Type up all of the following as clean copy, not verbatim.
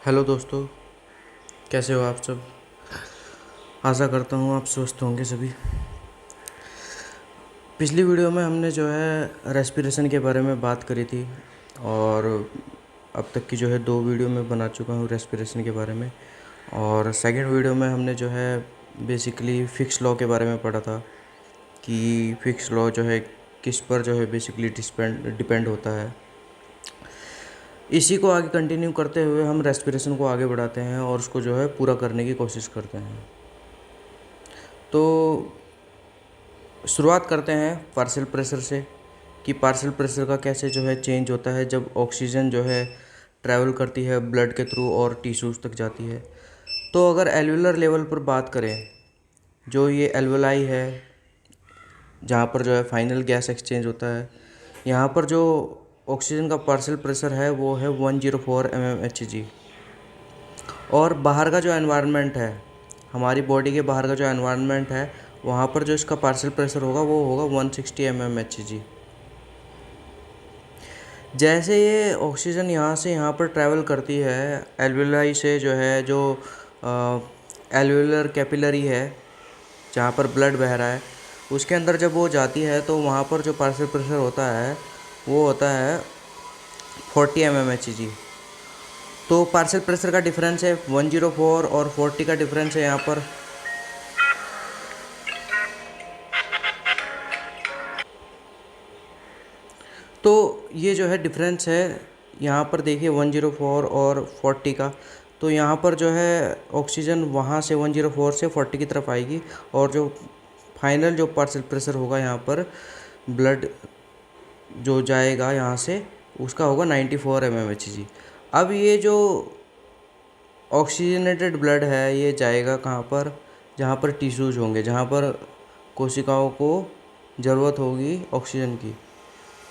Hello दोस्तों, कैसे हो आप सब। आशा करता हूँ आप स्वस्थ होंगे सभी। पिछली वीडियो में हमने जो है रेस्पिरेशन के बारे में बात करी थी और अब तक की जो है 2 वीडियो में बना चुका हूँ रेस्पिरेशन के बारे में। और सेकंड वीडियो में हमने जो है बेसिकली फिक्स लॉ के बारे में पढ़ा था कि फिक्स लॉ जो है किस पर जो है बेसिकली डिपेंड होता है। इसी को आगे कंटिन्यू करते हुए हम रेस्पिरेशन को आगे बढ़ाते हैं और उसको जो है पूरा करने की कोशिश करते हैं। तो शुरुआत करते हैं पार्शियल प्रेशर से कि पार्शियल प्रेशर का कैसे जो है चेंज होता है जब ऑक्सीजन जो है ट्रैवल करती है ब्लड के थ्रू और टिश्यूज़ तक जाती है। तो अगर एल्वुलर लेवल पर बात करें, जो ये एल्वुलाई है जहाँ पर जो है फाइनल गैस एक्सचेंज होता है, यहाँ पर जो ऑक्सीजन का पार्शियल प्रेशर है वो है 104 mmHg। और बाहर का जो एनवायरनमेंट है, हमारी बॉडी के बाहर का जो एनवायरनमेंट है, वहाँ पर जो इसका पार्शियल प्रेशर होगा वो होगा 160 mmHg। जैसे ये ऑक्सीजन यहाँ से यहाँ पर ट्रैवल करती है एल्वुलाई से, जो है जो एल्वुलर कैपिलरी है जहाँ पर ब्लड बह रहा है, उसके अंदर जब वो जाती है तो वहाँ पर जो पार्शियल प्रेशर होता है वो होता है 40 mmHg। तो पार्शियल प्रेशर का डिफरेंस है 104 और 40 का डिफरेंस है यहाँ पर। तो ये जो है डिफरेंस है यहाँ पर देखिए 104 और 40 का। तो यहाँ पर जो है ऑक्सीजन वहाँ से 104 से 40 की तरफ आएगी और जो फाइनल जो पार्शियल प्रेशर होगा यहाँ पर ब्लड जो जाएगा यहाँ से उसका होगा 94 mmHg। अब ये जो ऑक्सीजनेटेड ब्लड है ये जाएगा कहाँ पर, जहाँ पर टिश्यूज़ होंगे, जहाँ पर कोशिकाओं को ज़रूरत होगी ऑक्सीजन की।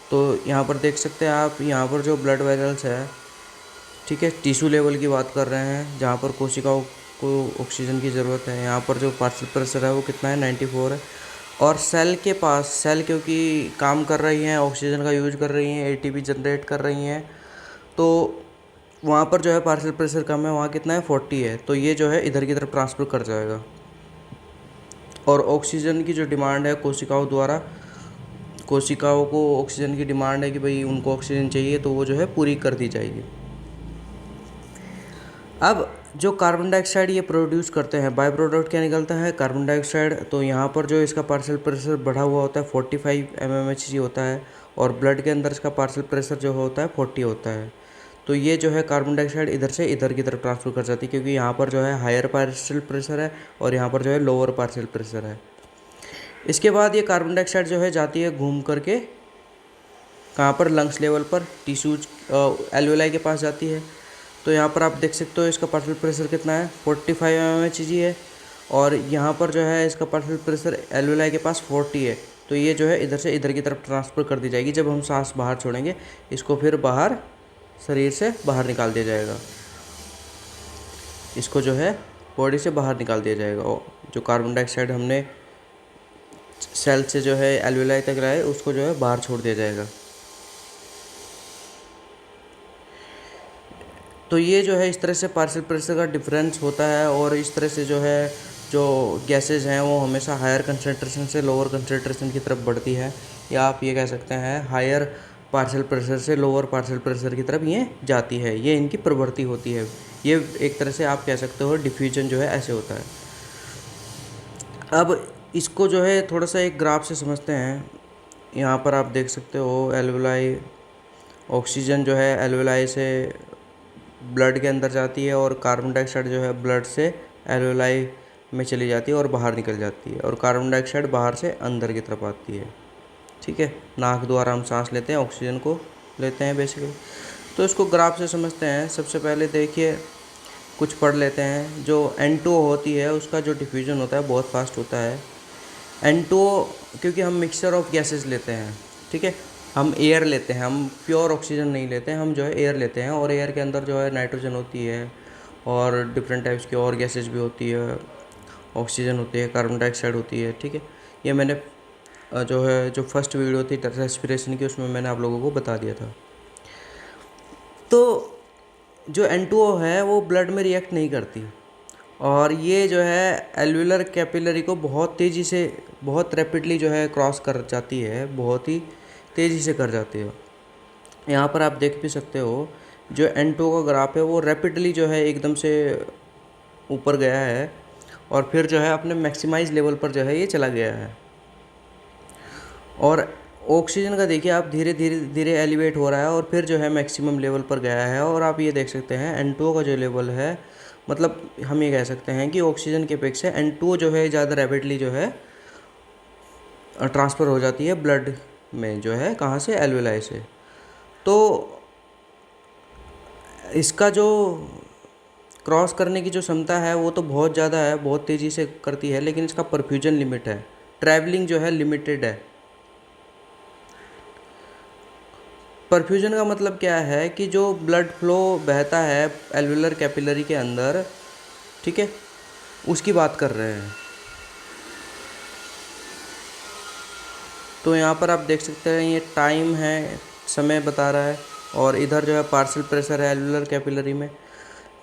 तो यहाँ पर देख सकते हैं आप, यहाँ पर जो ब्लड वेसल्स है, ठीक है, टिश्यू लेवल की बात कर रहे हैं जहाँ पर कोशिकाओं को ऑक्सीजन की ज़रूरत है। यहाँ पर जो पार्शियल प्रेशर है वो कितना है, 94 है। और सेल के पास, सेल क्योंकि काम कर रही हैं, ऑक्सीजन का यूज कर रही हैं, एटीपी जनरेट कर रही हैं, तो वहाँ पर जो है पार्शियल प्रेशर कम है, वहाँ कितना है 40 है। तो ये जो है इधर की तरफ ट्रांसफ़र कर जाएगा और ऑक्सीजन की जो डिमांड है कोशिकाओं द्वारा, कोशिकाओं को ऑक्सीजन की डिमांड है कि भाई उनको ऑक्सीजन चाहिए, तो वो जो है पूरी कर दी जाएगी। अब जो कार्बन डाइऑक्साइड ये प्रोड्यूस करते हैं, बाय प्रोडक्ट क्या निकलता है, कार्बन डाइऑक्साइड। तो यहाँ पर जो इसका पार्शियल प्रेशर बढ़ा हुआ होता है 45 mmHg होता है और ब्लड के अंदर इसका पार्शियल प्रेशर जो होता है 40 होता है। तो ये जो है कार्बन डाइऑक्साइड इधर से इधर की तरफ ट्रांसफ़र कर जाती है क्योंकि यहाँ पर जो है हायर पार्शियल प्रेशर है और यहाँ पर जो है लोअर पार्शियल प्रेशर है। इसके बाद ये कार्बन डाइऑक्साइड जो है जाती है घूम करके कहाँ पर, लंग्स लेवल पर, टिश्यूज एल्वुलाई के पास जाती है। तो यहाँ पर आप देख सकते हो इसका पार्शियल प्रेशर कितना है, 45 mmHg है और यहाँ पर जो है इसका पार्शियल प्रेशर एल्वुलाई के पास 40 है। तो ये जो है इधर से इधर की तरफ ट्रांसफ़र कर दी जाएगी। जब हम सांस बाहर छोड़ेंगे इसको फिर बाहर शरीर से बाहर निकाल दिया जाएगा, इसको जो है बॉडी से बाहर निकाल दिया जाएगा। और जो कार्बन डाइऑक्साइड हमने सेल से जो है एल्वुलाई तक लाए उसको जो है बाहर छोड़ दिया जाएगा। तो ये जो है इस तरह से पार्शियल प्रेशर का डिफरेंस होता है और इस तरह से जो है जो गैसेज हैं वो हमेशा हायर कंसनट्रेशन से लोअर कंसनट्रेशन की तरफ बढ़ती है, या आप ये कह सकते हैं हायर पार्शियल प्रेशर से लोअर पार्शियल प्रेशर की तरफ ये जाती है। ये इनकी प्रवृत्ति होती है। ये एक तरह से आप कह सकते हो डिफ्यूजन जो है ऐसे होता है। अब इसको जो है थोड़ा सा एक ग्राफ से समझते हैं। यहाँ पर आप देख सकते हो एल्वुलाई, ऑक्सीजन जो है एल्वुलाई से ब्लड के अंदर जाती है और कार्बन डाइऑक्साइड जो है ब्लड से एल्वुलाई में चली जाती है और बाहर निकल जाती है और कार्बन डाइऑक्साइड बाहर से अंदर की तरफ आती है। ठीक है, नाक द्वारा हम सांस लेते हैं, ऑक्सीजन को लेते हैं बेसिकली। तो इसको ग्राफ से समझते हैं। सबसे पहले देखिए कुछ पढ़ लेते हैं। जो N2O होती है उसका जो डिफ्यूजन होता है बहुत फास्ट होता है। N2O क्योंकि हम मिक्सचर ऑफ गैसेस लेते हैं, ठीक है, हम एयर लेते हैं, हम प्योर ऑक्सीजन नहीं लेते हैं, हम जो है एयर लेते हैं और एयर के अंदर जो है नाइट्रोजन होती है और डिफरेंट टाइप्स की और गैसेज भी होती है, ऑक्सीजन होती है, कार्बन डाइऑक्साइड होती है। ठीक है, ये मैंने जो है जो फर्स्ट वीडियो थी रेस्पिरेशन की उसमें मैंने आप लोगों को बता दिया था। तो जो N2O है वो ब्लड में रिएक्ट नहीं करती, और ये जो है एल्वुलर कैपिलरी को बहुत तेज़ी से, बहुत रैपिडली जो है क्रॉस कर जाती है, बहुत ही तेज़ी से कर जाती है। यहाँ पर आप देख भी सकते हो जो N2O का ग्राफ है वो रैपिडली जो है एकदम से ऊपर गया है, और फिर जो है अपने मैक्सिमाइज लेवल पर जो है ये चला गया है। और ऑक्सीजन का देखिए आप धीरे धीरे धीरे एलिवेट हो रहा है और फिर जो है मैक्सिमम लेवल पर गया है। और आप ये देख सकते हैं N2O का जो लेवल है, मतलब हम ये कह सकते हैं कि ऑक्सीजन की अपेक्षा N2O जो है ज़्यादा रैपिडली जो है ट्रांसफ़र हो जाती है ब्लड में, जो है कहाँ से, एल्वुलाई से। तो इसका जो क्रॉस करने की जो क्षमता है वो तो बहुत ज़्यादा है, बहुत तेज़ी से करती है, लेकिन इसका परफ्यूजन लिमिट है, ट्रैवलिंग जो है लिमिटेड है। परफ्यूजन का मतलब क्या है कि जो ब्लड फ्लो बहता है एल्वुलर कैपिलरी के अंदर, ठीक है, उसकी बात कर रहे हैं। तो यहाँ पर आप देख सकते हैं ये टाइम है, समय बता रहा है, और इधर जो है पार्शियल प्रेशर है एल्वुलर कैपिलरी में,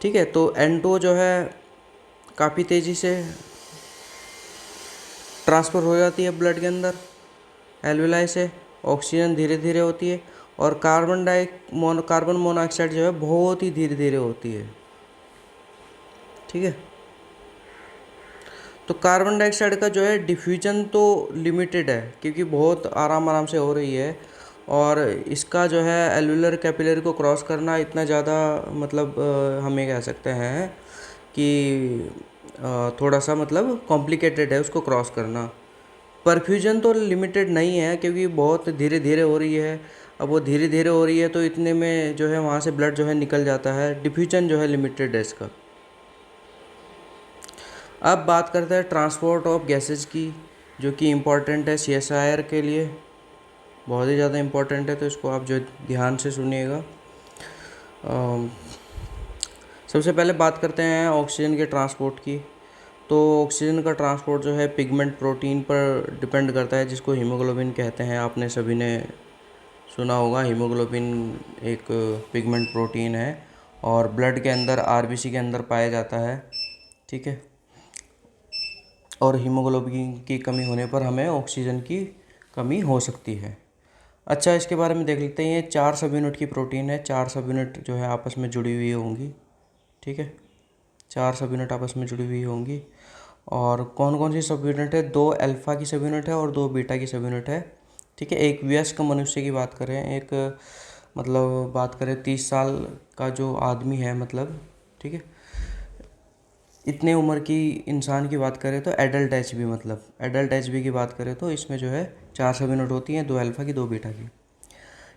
ठीक है। तो N2O जो है काफ़ी तेज़ी से ट्रांसफ़र हो जाती है ब्लड के अंदर एल्वुलाई से, ऑक्सीजन धीरे धीरे होती है, और कार्बन मोनोऑक्साइड जो है बहुत ही धीरे धीरे होती है, ठीक है। तो कार्बन डाइऑक्साइड का जो है डिफ्यूजन तो लिमिटेड है, क्योंकि बहुत आराम आराम से हो रही है, और इसका जो है एल्वुलर कैपिलरी को क्रॉस करना इतना ज़्यादा, मतलब हम ये कह सकते हैं कि थोड़ा सा मतलब कॉम्प्लिकेटेड है उसको क्रॉस करना। परफ्यूजन तो लिमिटेड नहीं है, क्योंकि बहुत धीरे धीरे हो रही है। अब वो धीरे धीरे हो रही है तो इतने में जो है वहाँ से ब्लड जो है निकल जाता है। डिफ्यूजन जो है लिमिटेड है इसका। अब बात करते हैं ट्रांसपोर्ट ऑफ गैसेज की, जो कि इम्पॉर्टेंट है CSIR के लिए, बहुत ही ज़्यादा इम्पॉर्टेंट है, तो इसको आप जो ध्यान से सुनिएगा। सबसे पहले बात करते हैं ऑक्सीजन के ट्रांसपोर्ट की। तो ऑक्सीजन का ट्रांसपोर्ट जो है पिगमेंट प्रोटीन पर डिपेंड करता है, जिसको हीमोग्लोबिन कहते हैं। आपने सभी ने सुना होगा, हीमोग्लोबिन एक पिगमेंट प्रोटीन है और ब्लड के अंदर RBC के अंदर पाया जाता है, ठीक है। और हीमोग्लोबिन की कमी होने पर हमें ऑक्सीजन की कमी हो सकती है। अच्छा, इसके बारे में देख लेते हैं। ये 4 सब यूनिट की प्रोटीन है, 4 सब यूनिट जो है आपस में जुड़ी हुई होंगी, ठीक है। 4 सब यूनिट आपस में जुड़ी हुई होंगी। और कौन कौन सी सब यूनिट है? 2 अल्फ़ा की सब यूनिट है और 2 बीटा की सब यूनिट है, ठीक है। एक वयस्क मनुष्य की बात करें, एक मतलब बात करें 30 साल का जो आदमी है, मतलब, ठीक है, इतने उम्र की इंसान की बात करें तो एडल्ट HB, मतलब एडल्ट HB की बात करें तो इसमें जो है 4 सब यूनिट होती हैं, 2 अल्फ़ा की 2 बीटा की।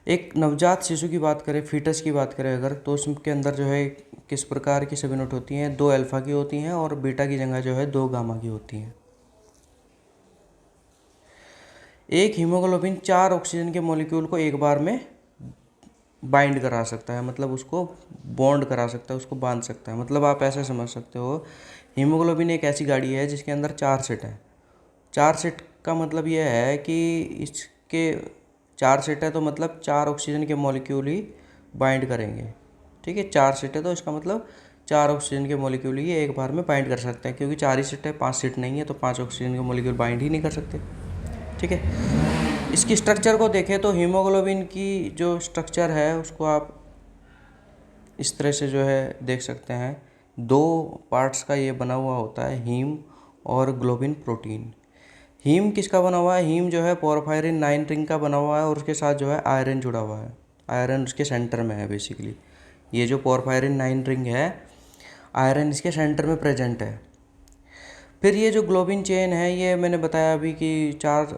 एक नवजात शिशु की बात करें, फीटस की बात करें अगर, तो उसके अंदर जो है किस प्रकार की सब यूनिट होती हैं? 2 अल्फ़ा की होती हैं और बीटा की जगह जो है 2 गामा की होती हैं। एक हीमोग्लोबिन 4 ऑक्सीजन के मॉलिक्यूल को एक बार में बाइंड करा सकता है, मतलब उसको बॉन्ड करा सकता है, उसको बांध सकता है। मतलब आप ऐसे समझ सकते हो, हीमोग्लोबिन एक ऐसी गाड़ी है जिसके अंदर 4 सेट है। 4 सेट का मतलब यह है कि इसके 4 सेट है तो मतलब 4 ऑक्सीजन के मॉलिक्यूल ही बाइंड करेंगे, ठीक है। 4 सेट है तो इसका मतलब 4 ऑक्सीजन के मॉलिक्यूल ही एक बार में बाइंड कर सकते हैं, क्योंकि 4 ही सेट है, 5 सेट नहीं है, तो 5 ऑक्सीजन के मॉलिक्यूल बाइंड ही नहीं कर सकते, ठीक है। इसकी स्ट्रक्चर को देखें तो हीमोग्लोबिन की जो स्ट्रक्चर है उसको आप इस तरह से जो है देख सकते हैं। 2 पार्ट्स का ये बना हुआ होता है, हीम और ग्लोबिन प्रोटीन। हीम किसका बना हुआ है? हीम जो है पोरफायरिन 9 रिंग का बना हुआ है और उसके साथ जो है आयरन जुड़ा हुआ है। आयरन उसके सेंटर में है बेसिकली। ये जो पोरफायरिन 9 रिंग है, आयरन इसके सेंटर में प्रेजेंट है। फिर ये जो ग्लोबिन चेन है, ये मैंने बताया अभी कि 4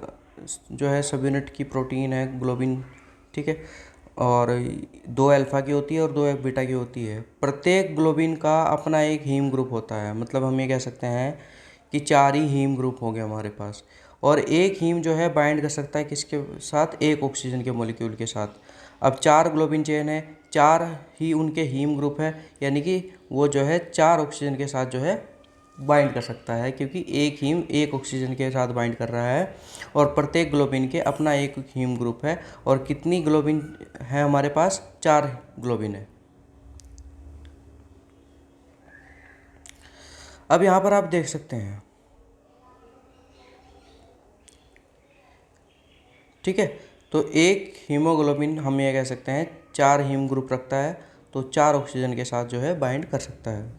जो है सब यूनिट की प्रोटीन है ग्लोबिन, ठीक है। और 2 अल्फ़ा की होती है और 2 बीटा की होती है। प्रत्येक ग्लोबिन का अपना एक हीम ग्रुप होता है, मतलब हम ये कह सकते हैं कि 4 ही हीम ग्रुप हो गए हमारे पास। और एक हीम जो है बाइंड कर सकता है किसके साथ? एक ऑक्सीजन के मॉलिक्यूल के साथ। अब 4 ग्लोबिन चेन है, 4 ही उनके हीम ग्रुप है, यानी कि वो जो है 4 ऑक्सीजन के साथ जो है बाइंड कर सकता है, क्योंकि एक हीम एक ऑक्सीजन के साथ बाइंड कर रहा है। और प्रत्येक ग्लोबिन के अपना एक हीम ग्रुप है। और कितनी ग्लोबिन है हमारे पास? 4 ग्लोबिन है। अब यहाँ पर आप देख सकते हैं, ठीक है। तो एक हीमोग्लोबिन हम ये कह सकते हैं 4 हीम ग्रुप रखता है, तो 4 ऑक्सीजन के साथ जो है बाइंड कर सकता है।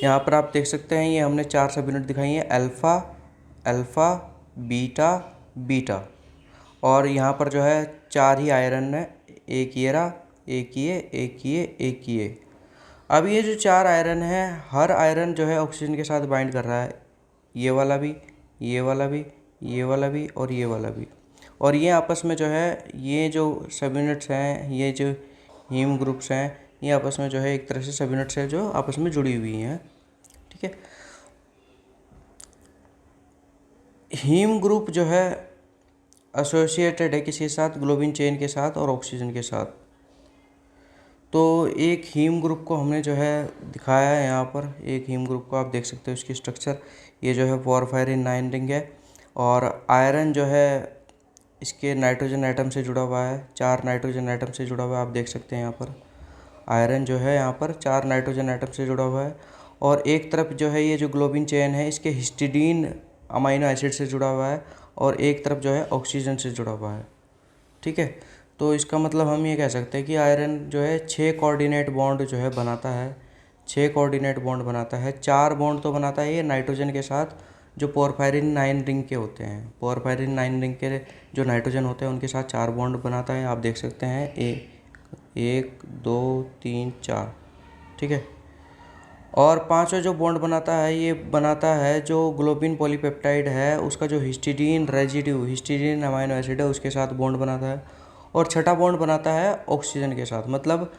यहाँ पर आप देख सकते हैं ये हमने 4 सब यूनिट दिखाई हैं, अल्फ़ा, अल्फ़ा, बीटा, बीटा। और यहाँ पर जो है 4 ही आयरन है, एक ये रहा, एक ये, एक ये, एक ये। अब ये जो 4 आयरन है, हर आयरन जो है ऑक्सीजन के साथ बाइंड कर रहा है, ये वाला भी, ये वाला भी, ये वाला भी और ये वाला भी। और ये आपस में जो है, ये जो सब यूनिट्स हैं, ये जो हीम ग्रुप्स हैं, ये आपस में जो है एक तरह से सब यूनिट्स है जो आपस में जुड़ी हुई हैं, ठीक है। हीम ग्रुप जो है एसोसिएटेड है किसके साथ, ग्लोबिन चेन के साथ और ऑक्सीजन के साथ। तो एक हीम ग्रुप को हमने जो है दिखाया है यहाँ पर, एक हीम ग्रुप को आप देख सकते हो इसकी स्ट्रक्चर, ये जो है पोरफायरिन 9 रिंग है। और आयरन जो है इसके नाइट्रोजन एटम से जुड़ा हुआ है, 4 नाइट्रोजन एटम से जुड़ा हुआ है, आप देख सकते हैं यहाँ पर आयरन जो है यहाँ पर 4 नाइट्रोजन एटम से जुड़ा हुआ है। और एक तरफ जो है ये जो ग्लोबिन चेन है इसके हिस्टिडीन अमाइनो एसिड से जुड़ा हुआ है, और एक तरफ जो है ऑक्सीजन से जुड़ा हुआ है, ठीक है। तो इसका मतलब हम ये कह सकते हैं कि आयरन जो है 6 कोऑर्डिनेट बॉन्ड जो है बनाता है, 6 कोऑर्डिनेट बॉन्ड बनाता है। 4 बॉन्ड तो बनाता है ये नाइट्रोजन के साथ जो पोरफायरिन 9 रिंग के होते हैं, पोरफायरिन 9 रिंग के जो नाइट्रोजन होते हैं उनके साथ 4 बॉन्ड बनाता है, आप देख सकते हैं 1 2 3 4, ठीक है। और पांचवा जो बॉन्ड बनाता है ये बनाता है जो ग्लोबिन पॉलीपेप्टाइड है उसका जो histidine residue, histidine amino acid है उसके साथ बॉन्ड बनाता है। और छठा बॉन्ड बनाता है ऑक्सीजन के साथ, मतलब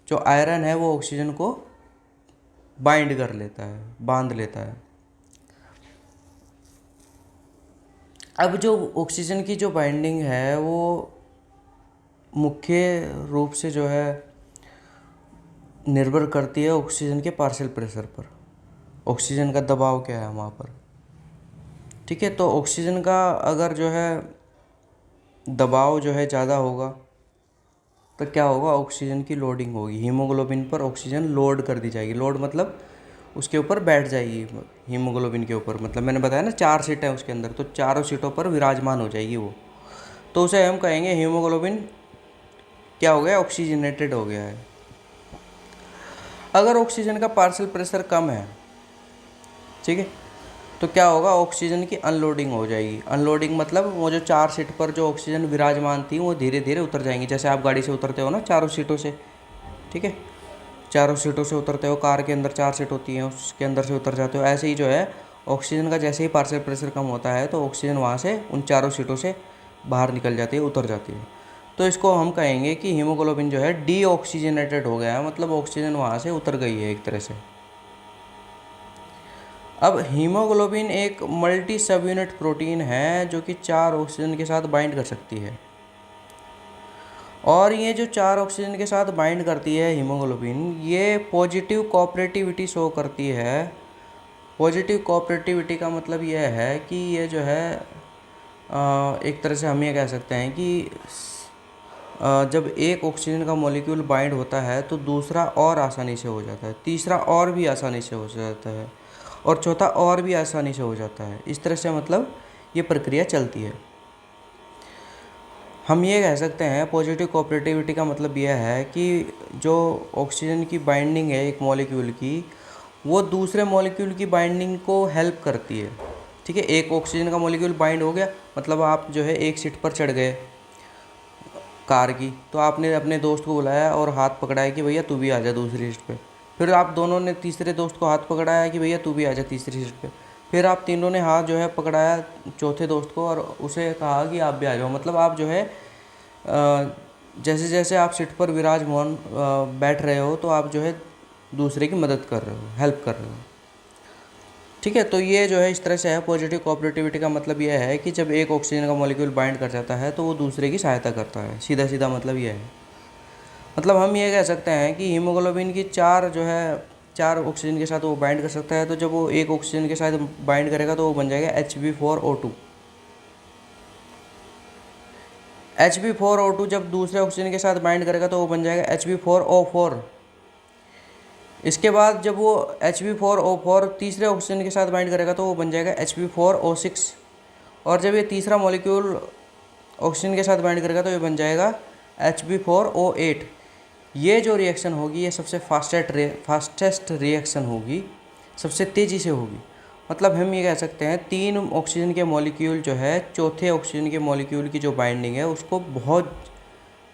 जो आयरन है वो ऑक्सीजन को बाइंड कर लेता है, बांध लेता है। अब जो ऑक्सीजन की जो बाइंडिंग है वो मुख्य रूप से जो है निर्भर करती है ऑक्सीजन के पार्शियल प्रेशर पर, ऑक्सीजन का दबाव क्या है वहाँ पर, ठीक है। तो ऑक्सीजन का अगर जो है दबाव जो है ज़्यादा होगा तो क्या होगा, ऑक्सीजन की लोडिंग होगी, हीमोग्लोबिन पर ऑक्सीजन लोड कर दी जाएगी। लोड मतलब उसके ऊपर बैठ जाएगी, हीमोग्लोबिन के ऊपर, मतलब मैंने बताया ना 4 सीट है उसके अंदर, तो चारों सीटों पर विराजमान हो जाएगी वो। तो उसे हम कहेंगे हीमोग्लोबिन क्या हो गया, ऑक्सीजनेटेड हो गया है। अगर ऑक्सीजन का पार्शियल प्रेशर कम है, ठीक है, तो क्या होगा, ऑक्सीजन की अनलोडिंग हो जाएगी। अनलोडिंग मतलब वो जो 4 सीट पर जो ऑक्सीजन विराजमान थी वो धीरे धीरे उतर जाएंगी, जैसे आप गाड़ी से उतरते हो ना चारों सीटों से, ठीक है, चारों सीटों से उतरते हो, कार के अंदर 4 सीट होती हैं उसके अंदर से उतर जाते हो। ऐसे ही जो है ऑक्सीजन का जैसे ही पार्शियल प्रेशर कम होता है तो ऑक्सीजन वहाँ से उन चारों सीटों से बाहर निकल जाती है, उतर जाती है। तो इसको हम कहेंगे कि हीमोग्लोबिन जो है डीऑक्सीजनेटेड हो गया है, मतलब ऑक्सीजन वहाँ से उतर गई है एक तरह से। अब हीमोग्लोबिन एक मल्टी सब यूनिट प्रोटीन है जो कि 4 ऑक्सीजन के साथ बाइंड कर सकती है। और ये जो 4 ऑक्सीजन के साथ बाइंड करती है हीमोग्लोबिन, ये पॉजिटिव कोऑपरेटिविटी शो करती है। पॉजिटिव कोऑपरेटिविटी का मतलब यह है कि ये जो है एक तरह से हम ये कह सकते हैं कि जब एक ऑक्सीजन का मॉलिक्यूल बाइंड होता है तो दूसरा और आसानी से हो जाता है, तीसरा और भी आसानी से हो जाता है, और चौथा और भी आसानी से हो जाता है। इस तरह से मतलब ये प्रक्रिया चलती है। हम ये कह सकते हैं पॉजिटिव कोऑपरेटिविटी का मतलब यह है कि जो ऑक्सीजन की बाइंडिंग है एक मॉलिक्यूल की, वो दूसरे मॉलिक्यूल की बाइंडिंग को हेल्प करती है, ठीक है। एक ऑक्सीजन का मॉलिक्यूल बाइंड हो गया, मतलब आप जो है एक सीट पर चढ़ गए कार की, तो आपने अपने दोस्त को बुलाया और हाथ पकड़ाया कि भैया तू भी आ जा दूसरी सीट पे। फिर आप दोनों ने तीसरे दोस्त को हाथ पकड़ाया कि भैया तू भी आ जा तीसरी सीट पे। फिर आप तीनों ने हाथ जो है पकड़ाया चौथे दोस्त को और उसे कहा कि आप भी आ जाओ, मतलब आप जो है जैसे जैसे आप सीट पर विराजमान बैठ रहे हो तो आप जो है दूसरे की मदद कर रहे हो, हेल्प कर रहे हो, ठीक है। तो ये जो है इस तरह से है। पॉजिटिव कोऑपरेटिविटी का मतलब यह है कि जब एक ऑक्सीजन का मॉलिक्यूल बाइंड कर जाता है तो वो दूसरे की सहायता करता है, सीधा सीधा मतलब यह है। मतलब हम ये कह सकते हैं कि हीमोग्लोबिन की 4 जो है 4 ऑक्सीजन के साथ वो बाइंड कर सकता है, तो जब वो एक ऑक्सीजन के साथ बाइंड करेगा तो वो बन जाएगा Hb4O2। Hb4O2 जब दूसरे ऑक्सीजन के साथ बाइंड करेगा तो वो बन जाएगा Hb4O4। इसके बाद जब वो Hb4O4 तीसरे ऑक्सीजन के साथ बाइंड करेगा तो वो बन जाएगा Hb4O6। और जब ये तीसरा मॉलिक्यूल ऑक्सीजन के साथ बाइंड करेगा तो ये बन जाएगा Hb4O8। ये जो रिएक्शन होगी ये सबसे फास्टेस्ट रिएक्शन होगी, सबसे तेज़ी से होगी। मतलब हम ये कह सकते हैं 3 ऑक्सीजन के मॉलिक्यूल जो है चौथे ऑक्सीजन के मॉलिक्यूल की जो बाइंडिंग है उसको बहुत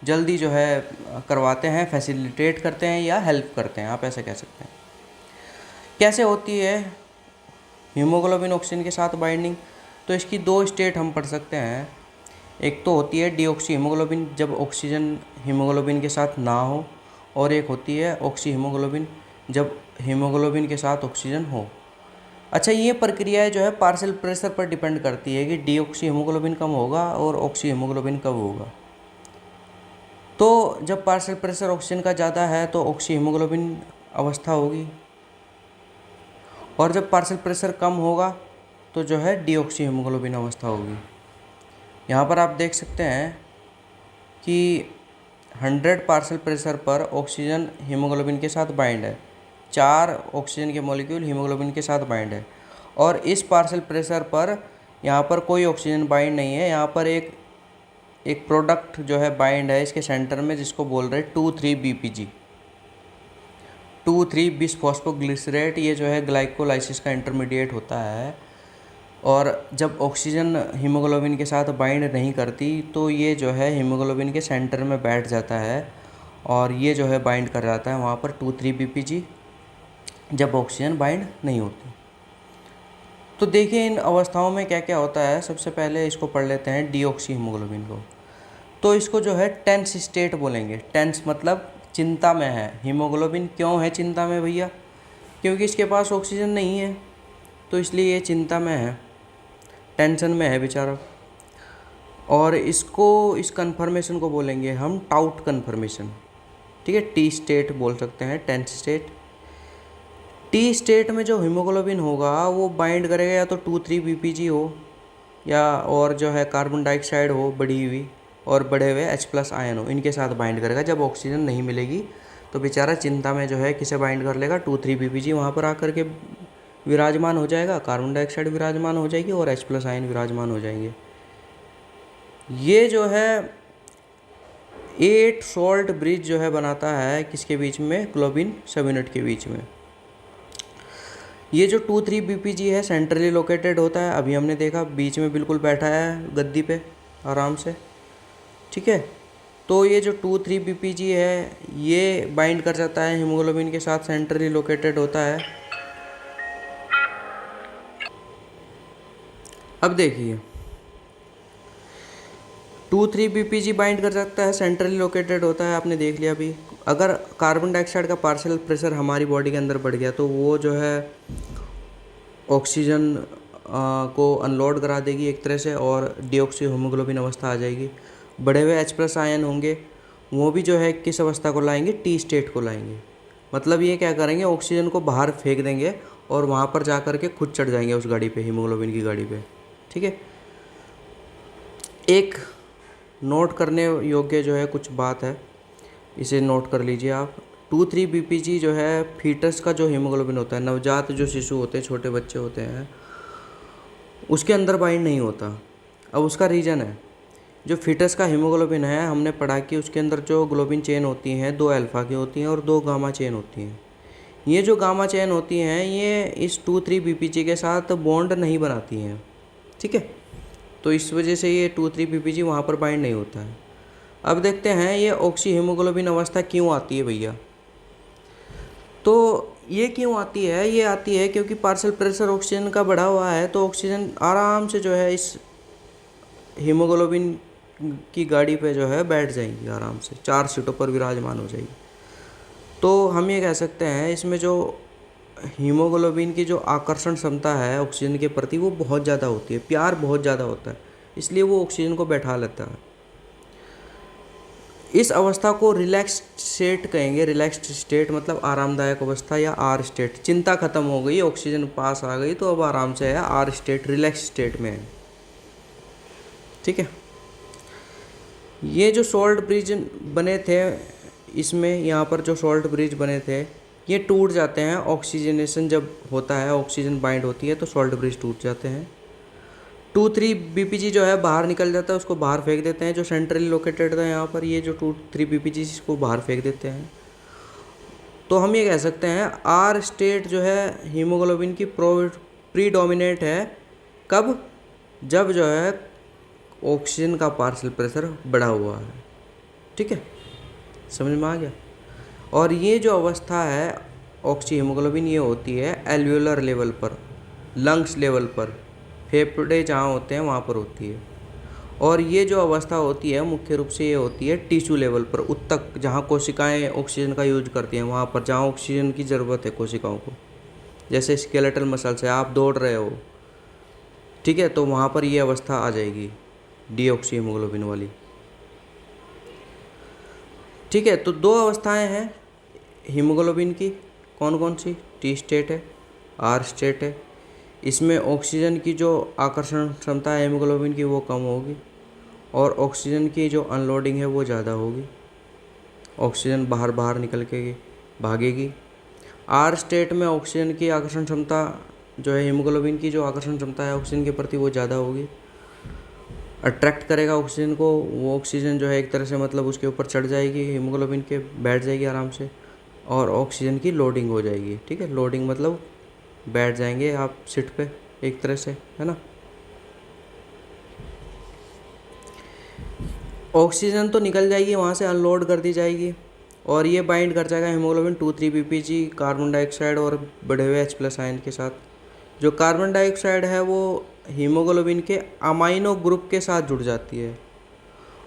जल्दी जो है करवाते हैं, फैसिलिटेट करते हैं या हेल्प करते हैं, आप ऐसे कह सकते हैं। कैसे होती है हीमोग्लोबिन ऑक्सीजन के साथ बाइंडिंग? तो इसकी 2 स्टेट हम पढ़ सकते हैं। एक तो होती है डीऑक्सी हीमोग्लोबिन, जब ऑक्सीजन हीमोग्लोबिन के साथ ना हो, और एक होती है ऑक्सी हीमोग्लोबिन, जब हीमोग्लोबिन के साथ ऑक्सीजन हो। अच्छा, ये प्रक्रिया जो है पार्शियल प्रेशर पर डिपेंड करती है कि डीऑक्सी हीमोग्लोबिन कम होगा और ऑक्सी हीमोग्लोबिन कब होगा। तो जब पार्शियल प्रेशर ऑक्सीजन का ज़्यादा है तो ऑक्सी हीमोग्लोबिन अवस्था होगी, और जब पार्शियल प्रेशर कम होगा तो जो है डीऑक्सी हीमोग्लोबिन अवस्था होगी। यहाँ पर आप देख सकते हैं कि 100 पार्शियल प्रेशर पर ऑक्सीजन हीमोग्लोबिन के साथ बाइंड है, 4 ऑक्सीजन के मॉलिक्यूल हीमोग्लोबिन के साथ बाइंड है, और इस पार्शियल प्रेशर पर यहाँ पर कोई ऑक्सीजन बाइंड नहीं है। यहाँ पर एक प्रोडक्ट जो है बाइंड है इसके सेंटर में, जिसको बोल रहे हैं 2,3-BPG, 2,3-बिसफॉस्फोग्लिसरेट। ये जो है ग्लाइकोलाइसिस का इंटरमीडिएट होता है, और जब ऑक्सीजन हीमोग्लोबिन के साथ बाइंड नहीं करती तो ये जो है हीमोग्लोबिन के सेंटर में बैठ जाता है, और ये जो है बाइंड कर जाता है वहाँ पर 2,3-BPG जब ऑक्सीजन बाइंड नहीं होती। तो देखिए इन अवस्थाओं में क्या क्या होता है। सबसे पहले इसको पढ़ लेते हैं डीऑक्सी हीमोग्लोबिन को। तो इसको जो है टेंस स्टेट बोलेंगे। टेंस मतलब चिंता में है। हीमोग्लोबिन क्यों है चिंता में भैया? क्योंकि इसके पास ऑक्सीजन नहीं है, तो इसलिए ये चिंता में है, टेंशन में है बेचारा। और इस कन्फर्मेशन को बोलेंगे हम टाउट कन्फर्मेशन। ठीक है, टी स्टेट बोल सकते हैं, टेंस स्टेट। टी स्टेट में जो हीमोग्लोबिन होगा वो बाइंड करेगा या तो 2,3-BPG हो, या और जो है कार्बन डाइऑक्साइड हो बढ़ी हुई और बढ़े हुए H+ आयन हो, इनके साथ बाइंड करेगा। जब ऑक्सीजन नहीं मिलेगी तो बेचारा चिंता में जो है किसे बाइंड कर लेगा? 2,3-BPG वहाँ पर आकर के विराजमान हो जाएगा, कार्बन डाइऑक्साइड विराजमान हो जाएगी और H+ आयन विराजमान हो जाएंगे। ये जो है 8 सॉल्ट ब्रिज जो है बनाता है किसके बीच में? ग्लोबिन सबयूनिट के बीच में। ये जो 2,3-BPG है सेंट्रली लोकेटेड होता है, अभी हमने देखा बीच में बिल्कुल बैठा है गद्दी पे आराम से। ठीक है, तो ये जो 2,3-BPG है ये बाइंड कर जाता है हीमोग्लोबिन के साथ, सेंट्रली लोकेटेड होता है। अब देखिए 2,3-BPG बाइंड कर सकता है, सेंट्रली लोकेटेड होता है, आपने देख लिया अभी। अगर कार्बन डाइऑक्साइड का पार्शियल प्रेशर हमारी बॉडी के अंदर बढ़ गया तो वो जो है ऑक्सीजन को अनलोड करा देगी एक तरह से, और डीऑक्सी हीमोग्लोबिन अवस्था आ जाएगी। बढ़े हुए H+ आयन होंगे, वो भी जो है किस अवस्था को लाएंगे? टी स्टेट को लाएंगे। मतलब ये क्या करेंगे? ऑक्सीजन को बाहर फेंक देंगे और वहाँ पर जा कर के खुद चढ़ जाएंगे उस गाड़ी पे, हीमोग्लोबिन की गाड़ी पे। ठीक है, एक नोट करने योग्य जो है कुछ बात है, इसे नोट कर लीजिए आप। 2,3-BPG जो है फीटस का जो हीमोग्लोबिन होता है, नवजात जो शिशु होते हैं, छोटे बच्चे होते हैं, उसके अंदर बाइंड नहीं होता। अब उसका रीज़न है, जो फीटस का हीमोग्लोबिन है हमने पढ़ा कि उसके अंदर जो ग्लोबिन चेन होती हैं 2 अल्फ़ा की होती हैं और 2 गामा चेन होती हैं। ये जो गामा चेन होती हैं ये इस 2,3-BPG के साथ बॉन्ड नहीं बनाती हैं। ठीक है, तो इस वजह से ये 2,3-BPG वहाँ पर बाइंड नहीं होता है। अब देखते हैं ये ऑक्सी हीमोग्लोबिन अवस्था क्यों आती है भैया। तो ये क्यों आती है? ये आती है क्योंकि पार्शियल प्रेशर ऑक्सीजन का बढ़ा हुआ है, तो ऑक्सीजन आराम से जो है इस हीमोग्लोबिन की गाड़ी पे जो है बैठ जाएंगी, आराम से 4 सीटों पर विराजमान हो जाएगी। तो हम ये कह सकते हैं इसमें जो हीमोग्लोबिन की जो आकर्षण क्षमता है ऑक्सीजन के प्रति वो बहुत ज़्यादा होती है, प्यार बहुत ज़्यादा होता है, इसलिए वो ऑक्सीजन को बैठा लेता है। इस अवस्था को रिलैक्स्ड स्टेट कहेंगे। रिलैक्स्ड स्टेट मतलब आरामदायक अवस्था या आर स्टेट। चिंता खत्म हो गई, ऑक्सीजन पास आ गई तो अब आराम से है, आर स्टेट, रिलैक्स स्टेट में है। ठीक है, ये जो सॉल्ट ब्रिज बने थे इसमें, यहाँ पर जो सॉल्ट ब्रिज बने थे ये टूट जाते हैं। ऑक्सीजनेशन जब होता है, ऑक्सीजन बाइंड होती है तो सॉल्ट ब्रिज टूट जाते हैं। 2,3-BPG जो है बाहर निकल जाता है, उसको बाहर फेंक देते हैं। जो सेंट्रली लोकेटेड था यहाँ पर, ये जो 2,3-BPG इसको बाहर फेंक देते हैं। तो हम ये कह सकते हैं आर स्टेट जो है हीमोग्लोबिन की प्रीडोमिनेट है। कब? जब जो है ऑक्सीजन का पार्शियल प्रेशर बढ़ा हुआ है। ठीक है, समझ में आ गया। और ये जो अवस्था है ऑक्सी हीमोग्लोबिन, ये होती है एल्वियोलर लेवल पर, लंग्स लेवल पर, फेफड़े जहाँ होते हैं वहाँ पर होती है। और ये जो अवस्था होती है मुख्य रूप से ये होती है टिश्यू लेवल पर, उत्तक, जहाँ कोशिकाएं ऑक्सीजन का यूज करती हैं, वहाँ पर जहाँ ऑक्सीजन की ज़रूरत है कोशिकाओं को। जैसे स्केलेटल मसल से आप दौड़ रहे हो, ठीक है, तो वहाँ पर ये अवस्था आ जाएगी डीऑक्सी हीमोग्लोबिन वाली। ठीक है, तो दो अवस्थाएं हैं हीमोग्लोबिन की, कौन कौन सी? टी स्टेट है, आर स्टेट है। इसमें ऑक्सीजन की जो आकर्षण क्षमता है हीमोग्लोबिन की वो कम होगी, और ऑक्सीजन की जो अनलोडिंग है वो ज़्यादा होगी। ऑक्सीजन बाहर बाहर निकल के भागेगी। आर स्टेट में ऑक्सीजन की आकर्षण क्षमता जो है, हीमोग्लोबिन की जो आकर्षण क्षमता है ऑक्सीजन के प्रति वो ज़्यादा होगी, अट्रैक्ट करेगा ऑक्सीजन को। वो ऑक्सीजन जो है एक तरह से मतलब उसके ऊपर चढ़ जाएगी, हीमोग्लोबिन के बैठ जाएगी आराम से, और ऑक्सीजन की लोडिंग हो जाएगी। ठीक है, लोडिंग मतलब बैठ जाएंगे आप सीट पे एक तरह से, है ना। ऑक्सीजन तो निकल जाएगी वहाँ से, अनलोड कर दी जाएगी, और ये बाइंड कर जाएगा हीमोग्लोबिन 2,3-BPG कार्बन डाइऑक्साइड और बढ़े हुए H+ आयन के साथ। जो कार्बन डाइऑक्साइड है वो हीमोग्लोबिन के अमाइनो ग्रुप के साथ जुड़ जाती है,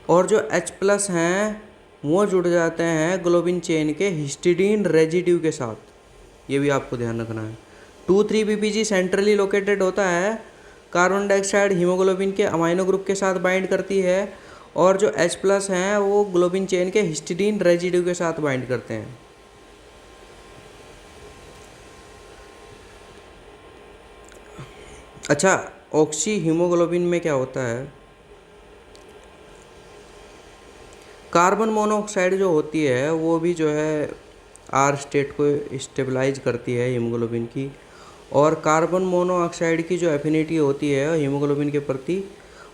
और जो H+ हैं वो जुड़ जाते हैं ग्लोबिन चेन के हिस्टिडीन रेजिड्यू के साथ। ये भी आपको ध्यान रखना है। 2,3-BPG सेंट्रली लोकेटेड होता है, कार्बन डाइऑक्साइड हीमोग्लोबिन के अमाइनो ग्रुप के साथ बाइंड करती है, और जो H+ हैं वो ग्लोबिन चेन के हिस्टिडीन रेजिड्यू के साथ बाइंड करते हैं। अच्छा, ऑक्सी हीमोग्लोबिन में क्या होता है, कार्बन मोनोऑक्साइड जो होती है वो भी जो है आर स्टेट को स्टेबलाइज करती है हीमोग्लोबिन की, और कार्बन मोनोऑक्साइड की जो एफिनिटी होती है हीमोग्लोबिन के प्रति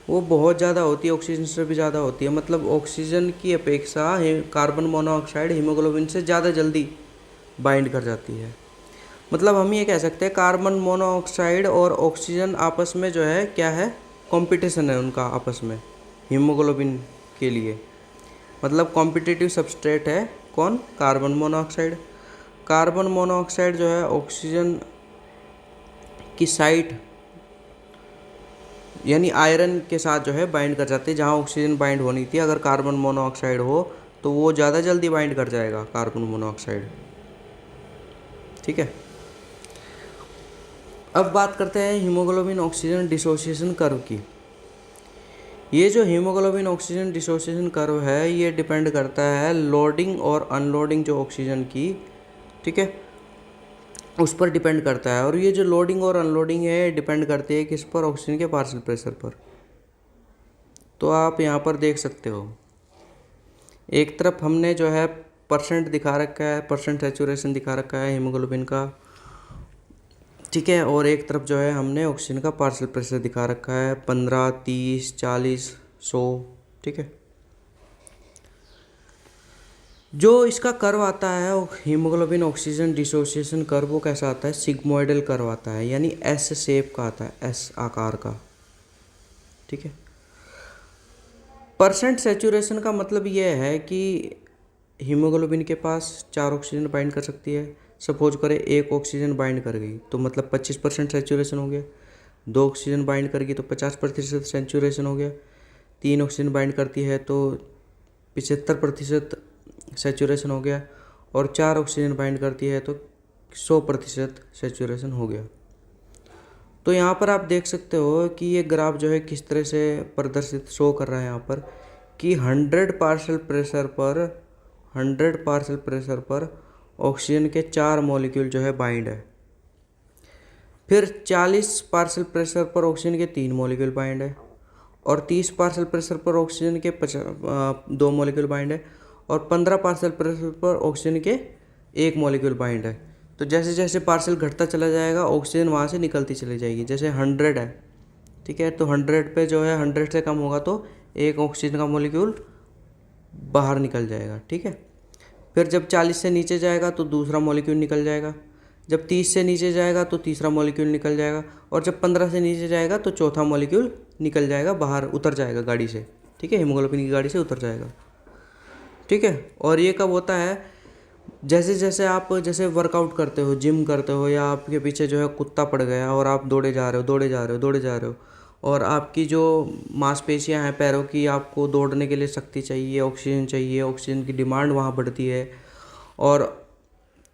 वो बहुत ज़्यादा होती है, ऑक्सीजन से भी ज़्यादा होती है। मतलब ऑक्सीजन की अपेक्षा कार्बन मोनोऑक्साइड हीमोग्लोबिन से ज़्यादा जल्दी बाइंड कर जाती है। मतलब हम ये कह सकते हैं कार्बन मोनोऑक्साइड और ऑक्सीजन आपस में जो है क्या है, कंपटीशन है उनका आपस में हीमोग्लोबिन के लिए। मतलब कॉम्पिटिटिव सबस्ट्रेट है कौन? Carbon monoxide. कार्बन मोनोऑक्साइड जो है ऑक्सीजन की साइट यानी आयरन के साथ जो है बाइंड कर जाते हैं, जहाँ ऑक्सीजन बाइंड होनी थी अगर कार्बन मोनोऑक्साइड हो तो वो ज़्यादा जल्दी बाइंड कर जाएगा कार्बन मोनोऑक्साइड। ठीक है, अब बात करते हैं हीमोग्लोबिन ऑक्सीजन डिसोसिएशन कर्व की। ये जो हीमोग्लोबिन ऑक्सीजन डिसोसिएशन कर्व है ये डिपेंड करता है लोडिंग और अनलोडिंग जो ऑक्सीजन की, ठीक है, उस पर डिपेंड करता है। और ये जो लोडिंग और अनलोडिंग है डिपेंड करती है किस पर? ऑक्सीजन के पार्शियल प्रेशर पर। तो आप यहाँ पर देख सकते हो, एक तरफ हमने जो है परसेंट दिखा रखा है, परसेंट सैचुरेशन दिखा रखा है हीमोग्लोबिन का, ठीक है, और एक तरफ जो है हमने ऑक्सीजन का पार्शियल प्रेशर दिखा रखा है 15, 30, 40, 100। ठीक है, जो इसका कर्व आता है हीमोग्लोबिन ऑक्सीजन डिसोसिएशन कर्व वो कैसा आता है? सिग्मोइडल कर्व आता है, यानी एस शेप का आता है, एस आकार का। ठीक है, परसेंट सैचुरेशन का मतलब ये है कि हीमोग्लोबिन के पास 4 ऑक्सीजन बाइंड कर सकती है। सपोज करें 1 ऑक्सीजन बाइंड कर गई तो मतलब 25% सैचुरेशन हो गया। 2 ऑक्सीजन बाइंड करेगी तो 50% सैचुरेशन हो गया। 3 ऑक्सीजन बाइंड करती है तो 75% सैचुरेशन हो गया, और 4 ऑक्सीजन बाइंड करती है तो 100% सैचुरेशन हो गया। तो यहाँ पर आप देख सकते हो कि ये ग्राफ जो है किस तरह से प्रदर्शित शो कर रहा है यहाँ पर कि 100 पार्शियल प्रेशर पर ऑक्सीजन के 4 मॉलिक्यूल जो है बाइंड है। फिर 40 पार्शियल प्रेशर पर ऑक्सीजन के 3 मॉलिक्यूल बाइंड है, और 30 पार्शियल प्रेशर पर ऑक्सीजन के 2 मॉलिक्यूल बाइंड है, और 15 पार्शियल प्रेशर पर ऑक्सीजन के एक मॉलिक्यूल बाइंड है। तो जैसे जैसे पार्शियल घटता चला जाएगा ऑक्सीजन वहाँ से निकलती चली जाएगी। जैसे 100 है, ठीक है, तो 100 पे जो है 100 से कम होगा तो एक ऑक्सीजन का मॉलिक्यूल बाहर निकल जाएगा, ठीक है। फिर जब 40 से नीचे जाएगा तो दूसरा मॉलिक्यूल निकल जाएगा, जब 30 से नीचे जाएगा तो तीसरा मॉलिक्यूल निकल जाएगा, और जब 15 से नीचे जाएगा तो चौथा मॉलिक्यूल निकल जाएगा, बाहर उतर जाएगा गाड़ी से, ठीक है, हीमोग्लोबिन की गाड़ी से उतर जाएगा, ठीक है। और ये कब होता है, जैसे जैसे आप जैसे वर्कआउट करते हो, जिम करते हो, या आपके पीछे जो है कुत्ता पड़ गया और आप दौड़े जा रहे हो दौड़े जा रहे हो दौड़े जा रहे हो, और आपकी जो मांसपेशियां हैं पैरों की, आपको दौड़ने के लिए शक्ति चाहिए, ऑक्सीजन चाहिए, ऑक्सीजन की डिमांड वहाँ बढ़ती है, और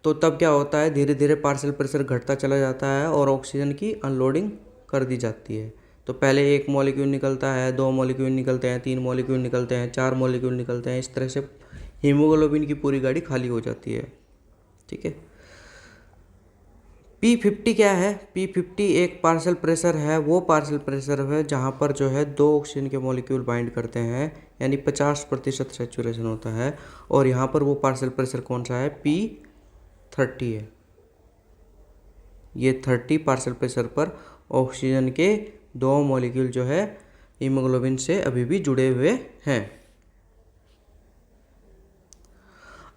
तो तब क्या होता है, धीरे धीरे पार्शियल प्रेशर घटता चला जाता है और ऑक्सीजन की अनलोडिंग कर दी जाती है। तो पहले एक मॉलिक्यूल निकलता है, 2 मॉलिक्यूल निकलते हैं, 3 मॉलिक्यूल निकलते हैं, 4 मॉलिक्यूल निकलते हैं, इस तरह से हीमोग्लोबिन की पूरी गाड़ी खाली हो जाती है, ठीक है। P50 क्या है, P50 एक पार्शियल प्रेशर है, वो पार्शियल प्रेशर है जहाँ पर जो है 2 ऑक्सीजन के मॉलिक्यूल बाइंड करते हैं, यानी 50% सेचुरेशन होता है। और यहाँ पर वो पार्शियल प्रेशर कौन सा है, P30 है। ये 30 पार्शियल प्रेशर पर ऑक्सीजन के 2 मॉलिक्यूल जो है हीमोग्लोबिन से अभी भी जुड़े हुए हैं।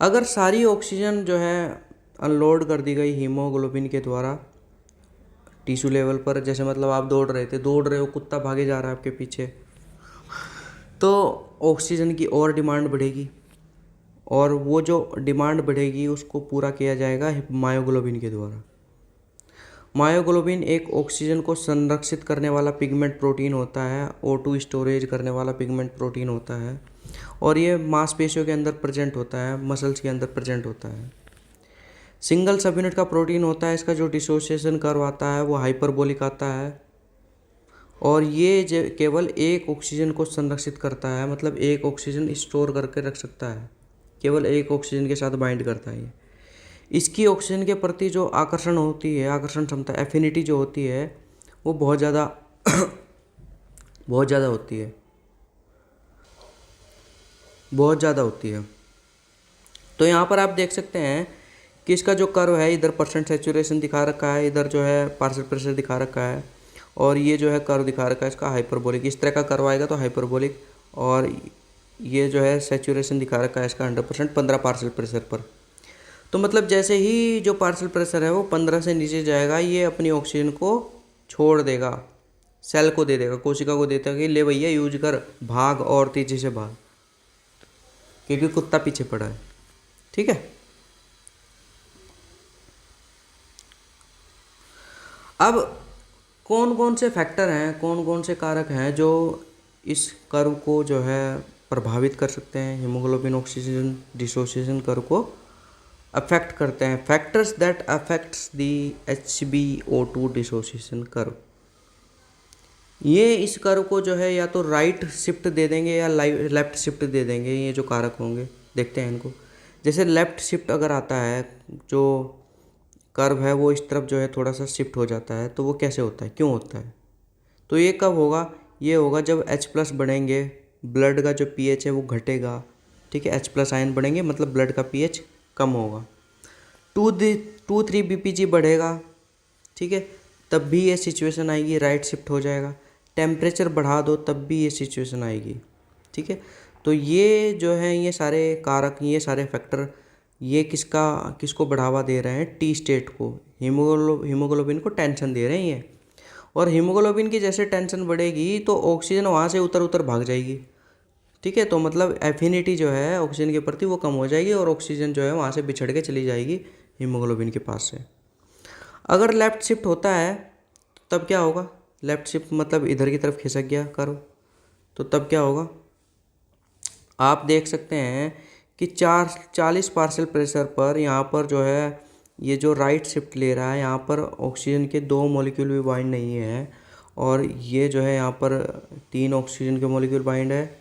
अगर सारी ऑक्सीजन जो है अनलोड कर दी गई हीमोग्लोबिन के द्वारा टिश्यू लेवल पर, जैसे मतलब आप दौड़ रहे हो, कुत्ता भागे जा रहा है आपके पीछे, तो ऑक्सीजन की और डिमांड बढ़ेगी, और वो जो डिमांड बढ़ेगी उसको पूरा किया जाएगा मायोग्लोबिन के द्वारा। मायोग्लोबिन एक ऑक्सीजन को संरक्षित करने वाला पिगमेंट प्रोटीन होता है, O2 स्टोरेज करने वाला पिगमेंट प्रोटीन होता है, और ये मांसपेशियों के अंदर प्रेजेंट होता है, मसल्स के अंदर प्रेजेंट होता है। सिंगल सब यूनिट का प्रोटीन होता है, इसका जो डिसोसिएशन कर्व आता है वो हाइपरबोलिक आता है, और ये केवल एक ऑक्सीजन को संरक्षित करता है, मतलब एक ऑक्सीजन स्टोर करके रख सकता है, केवल एक ऑक्सीजन के साथ बाइंड करता है ये। इसकी ऑक्सीजन के प्रति जो आकर्षण होती है, आकर्षण क्षमता, एफिनिटी जो होती है वो बहुत ज़्यादा बहुत ज़्यादा होती है, बहुत ज़्यादा होती है। तो यहाँ पर आप देख सकते हैं कि इसका जो कर्व है, इधर परसेंट सेचुरेशन दिखा रखा है, इधर जो है पार्शियल प्रेशर दिखा रखा है, और ये जो है कर्व दिखा रखा है इसका हाइपरबोलिक। इस तरह का कर्व आएगा तो हाइपरबोलिक, और ये जो है सेचुरेशन दिखा रखा है इसका 100% 15 पार्शियल प्रेशर पर। तो मतलब जैसे ही जो पार्शियल प्रेशर है वो 15 से नीचे जाएगा, ये अपनी ऑक्सीजन को छोड़ देगा, सेल को दे देगा, कोशिका को देता है कि ले भैया यूज कर, भाग और तेजी से भाग, क्योंकि कुत्ता पीछे पड़ा है, ठीक है। अब कौन कौन से फैक्टर हैं, कौन कौन से कारक हैं जो इस कर्व को जो है प्रभावित कर सकते हैं, हीमोग्लोबिन ऑक्सीजन डिसोसिएशन कर्व को अफेक्ट करते हैं। Factors that affects the HbO2 dissociation curve. ये इस कर्व को जो है या तो राइट शिफ्ट दे देंगे या लेफ्ट शिफ्ट दे देंगे, ये जो कारक होंगे देखते हैं इनको। जैसे लेफ्ट शिफ्ट अगर आता है, जो कर्व है वो इस तरफ जो है थोड़ा सा शिफ्ट हो जाता है, तो वो कैसे होता है, क्यों होता है, तो ये कब होगा, ये होगा जब H+ बढ़ेंगे, ब्लड का जो pH है वो घटेगा, ठीक है, H+ आयन बढ़ेंगे मतलब ब्लड का pH कम होगा। 2-3 BPG बढ़ेगा, ठीक है, तब भी ये सिचुएशन आएगी, राइट शिफ्ट हो जाएगा। टेम्परेचर बढ़ा दो तब भी ये सिचुएशन आएगी, ठीक है। तो ये जो है ये सारे कारक, ये सारे फैक्टर, ये किसको बढ़ावा दे रहे हैं, टी स्टेट को, हीमोग्लोबिन को टेंशन दे रहे हैं ये। और हीमोग्लोबिन की जैसे टेंशन बढ़ेगी तो ऑक्सीजन वहाँ से उतर भाग जाएगी, ठीक है। तो मतलब एफिनिटी जो है ऑक्सीजन के प्रति वो कम हो जाएगी, और ऑक्सीजन जो है वहाँ से बिछड़ के चली जाएगी हीमोग्लोबिन के पास से। अगर लेफ़्ट शिफ्ट होता है तब क्या होगा, लेफ़्ट शिफ्ट मतलब इधर की तरफ खिसक गया कर्व, तो तब क्या होगा, आप देख सकते हैं कि 40 पार्शियल प्रेशर पर यहाँ पर जो है ये जो राइट शिफ्ट ले रहा है, यहाँ पर ऑक्सीजन के 2 मॉलिक्यूल भी बाइंड नहीं है, और ये जो है यहाँ पर 3 ऑक्सीजन के मॉलिक्यूल बाइंड है,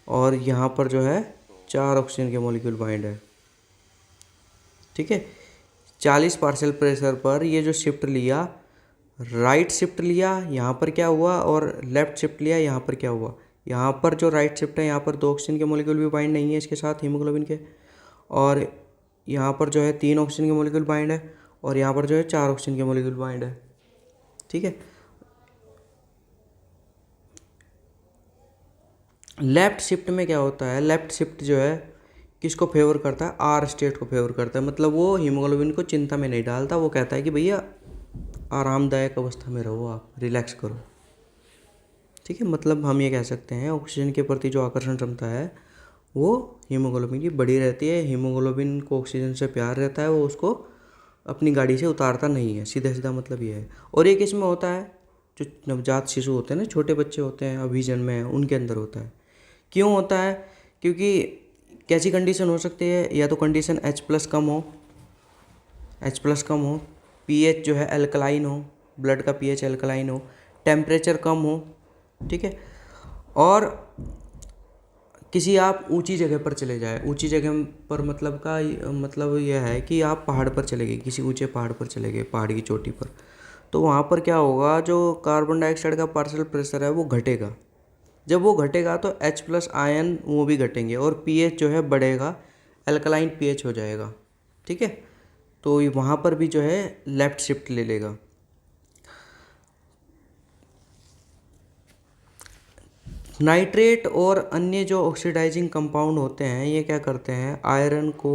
और यहाँ पर जो है 4 ऑक्सीजन के मॉलिक्यूल बाइंड है, ठीक है। 40 पार्शियल प्रेशर पर ये जो शिफ्ट लिया, राइट शिफ्ट लिया, यहाँ पर क्या हुआ, और लेफ़्ट शिफ्ट लिया, यहाँ पर क्या हुआ, यहाँ पर जो राइट शिफ्ट है यहाँ पर 2 ऑक्सीजन के मॉलिक्यूल भी बाइंड नहीं है इसके साथ हीमोग्लोबिन के, और यहाँ पर जो है 3 ऑक्सीजन के मॉलिक्यूल बाइंड है और यहाँ पर जो है 4 ऑक्सीजन के मॉलिक्यूल बाइंड है। ठीक है। लेफ्ट शिफ्ट में क्या होता है, लेफ्ट शिफ्ट जो है किसको फेवर करता है, आर स्टेट को फेवर करता है। मतलब वो हीमोग्लोबिन को चिंता में नहीं डालता, वो कहता है कि भैया आरामदायक अवस्था में रहो, आप रिलैक्स करो। ठीक है। मतलब हम ये कह सकते हैं ऑक्सीजन के प्रति जो आकर्षण क्षमता है वो हीमोग्लोबिन की बड़ी रहती है। हीमोग्लोबिन को ऑक्सीजन से प्यार रहता है, वो उसको अपनी गाड़ी से उतारता नहीं है, सीधा सीधा मतलब ये है। और ये किस में होता है, जो नवजात शिशु होते हैं ना, छोटे बच्चे होते हैं, अभी जन्मे हैं, उनके अंदर होता है। क्यों होता है, क्योंकि कैसी कंडीशन हो सकती है, या तो कंडीशन H+ कम हो, H+ कम हो, pH जो है अल्कलाइन हो, ब्लड का pH अल्कलाइन हो, टेम्परेचर कम हो। ठीक है। और किसी आप ऊंची जगह पर चले जाए, ऊंची जगह पर मतलब का मतलब यह है कि आप पहाड़ पर चले गए, किसी ऊंचे पहाड़ पर चले गए, पहाड़ की चोटी पर, तो वहाँ पर क्या होगा, जो कार्बन डाइऑक्साइड का पार्शियल प्रेशर है वो घटेगा। जब वो घटेगा तो H+ आयन वो भी घटेंगे और pH जो है बढ़ेगा, अल्कलाइन pH हो जाएगा। ठीक है। तो वहाँ पर भी जो है लेफ्ट शिफ्ट ले लेगा। नाइट्रेट और अन्य जो ऑक्सीडाइजिंग कंपाउंड होते हैं, ये क्या करते हैं, आयरन को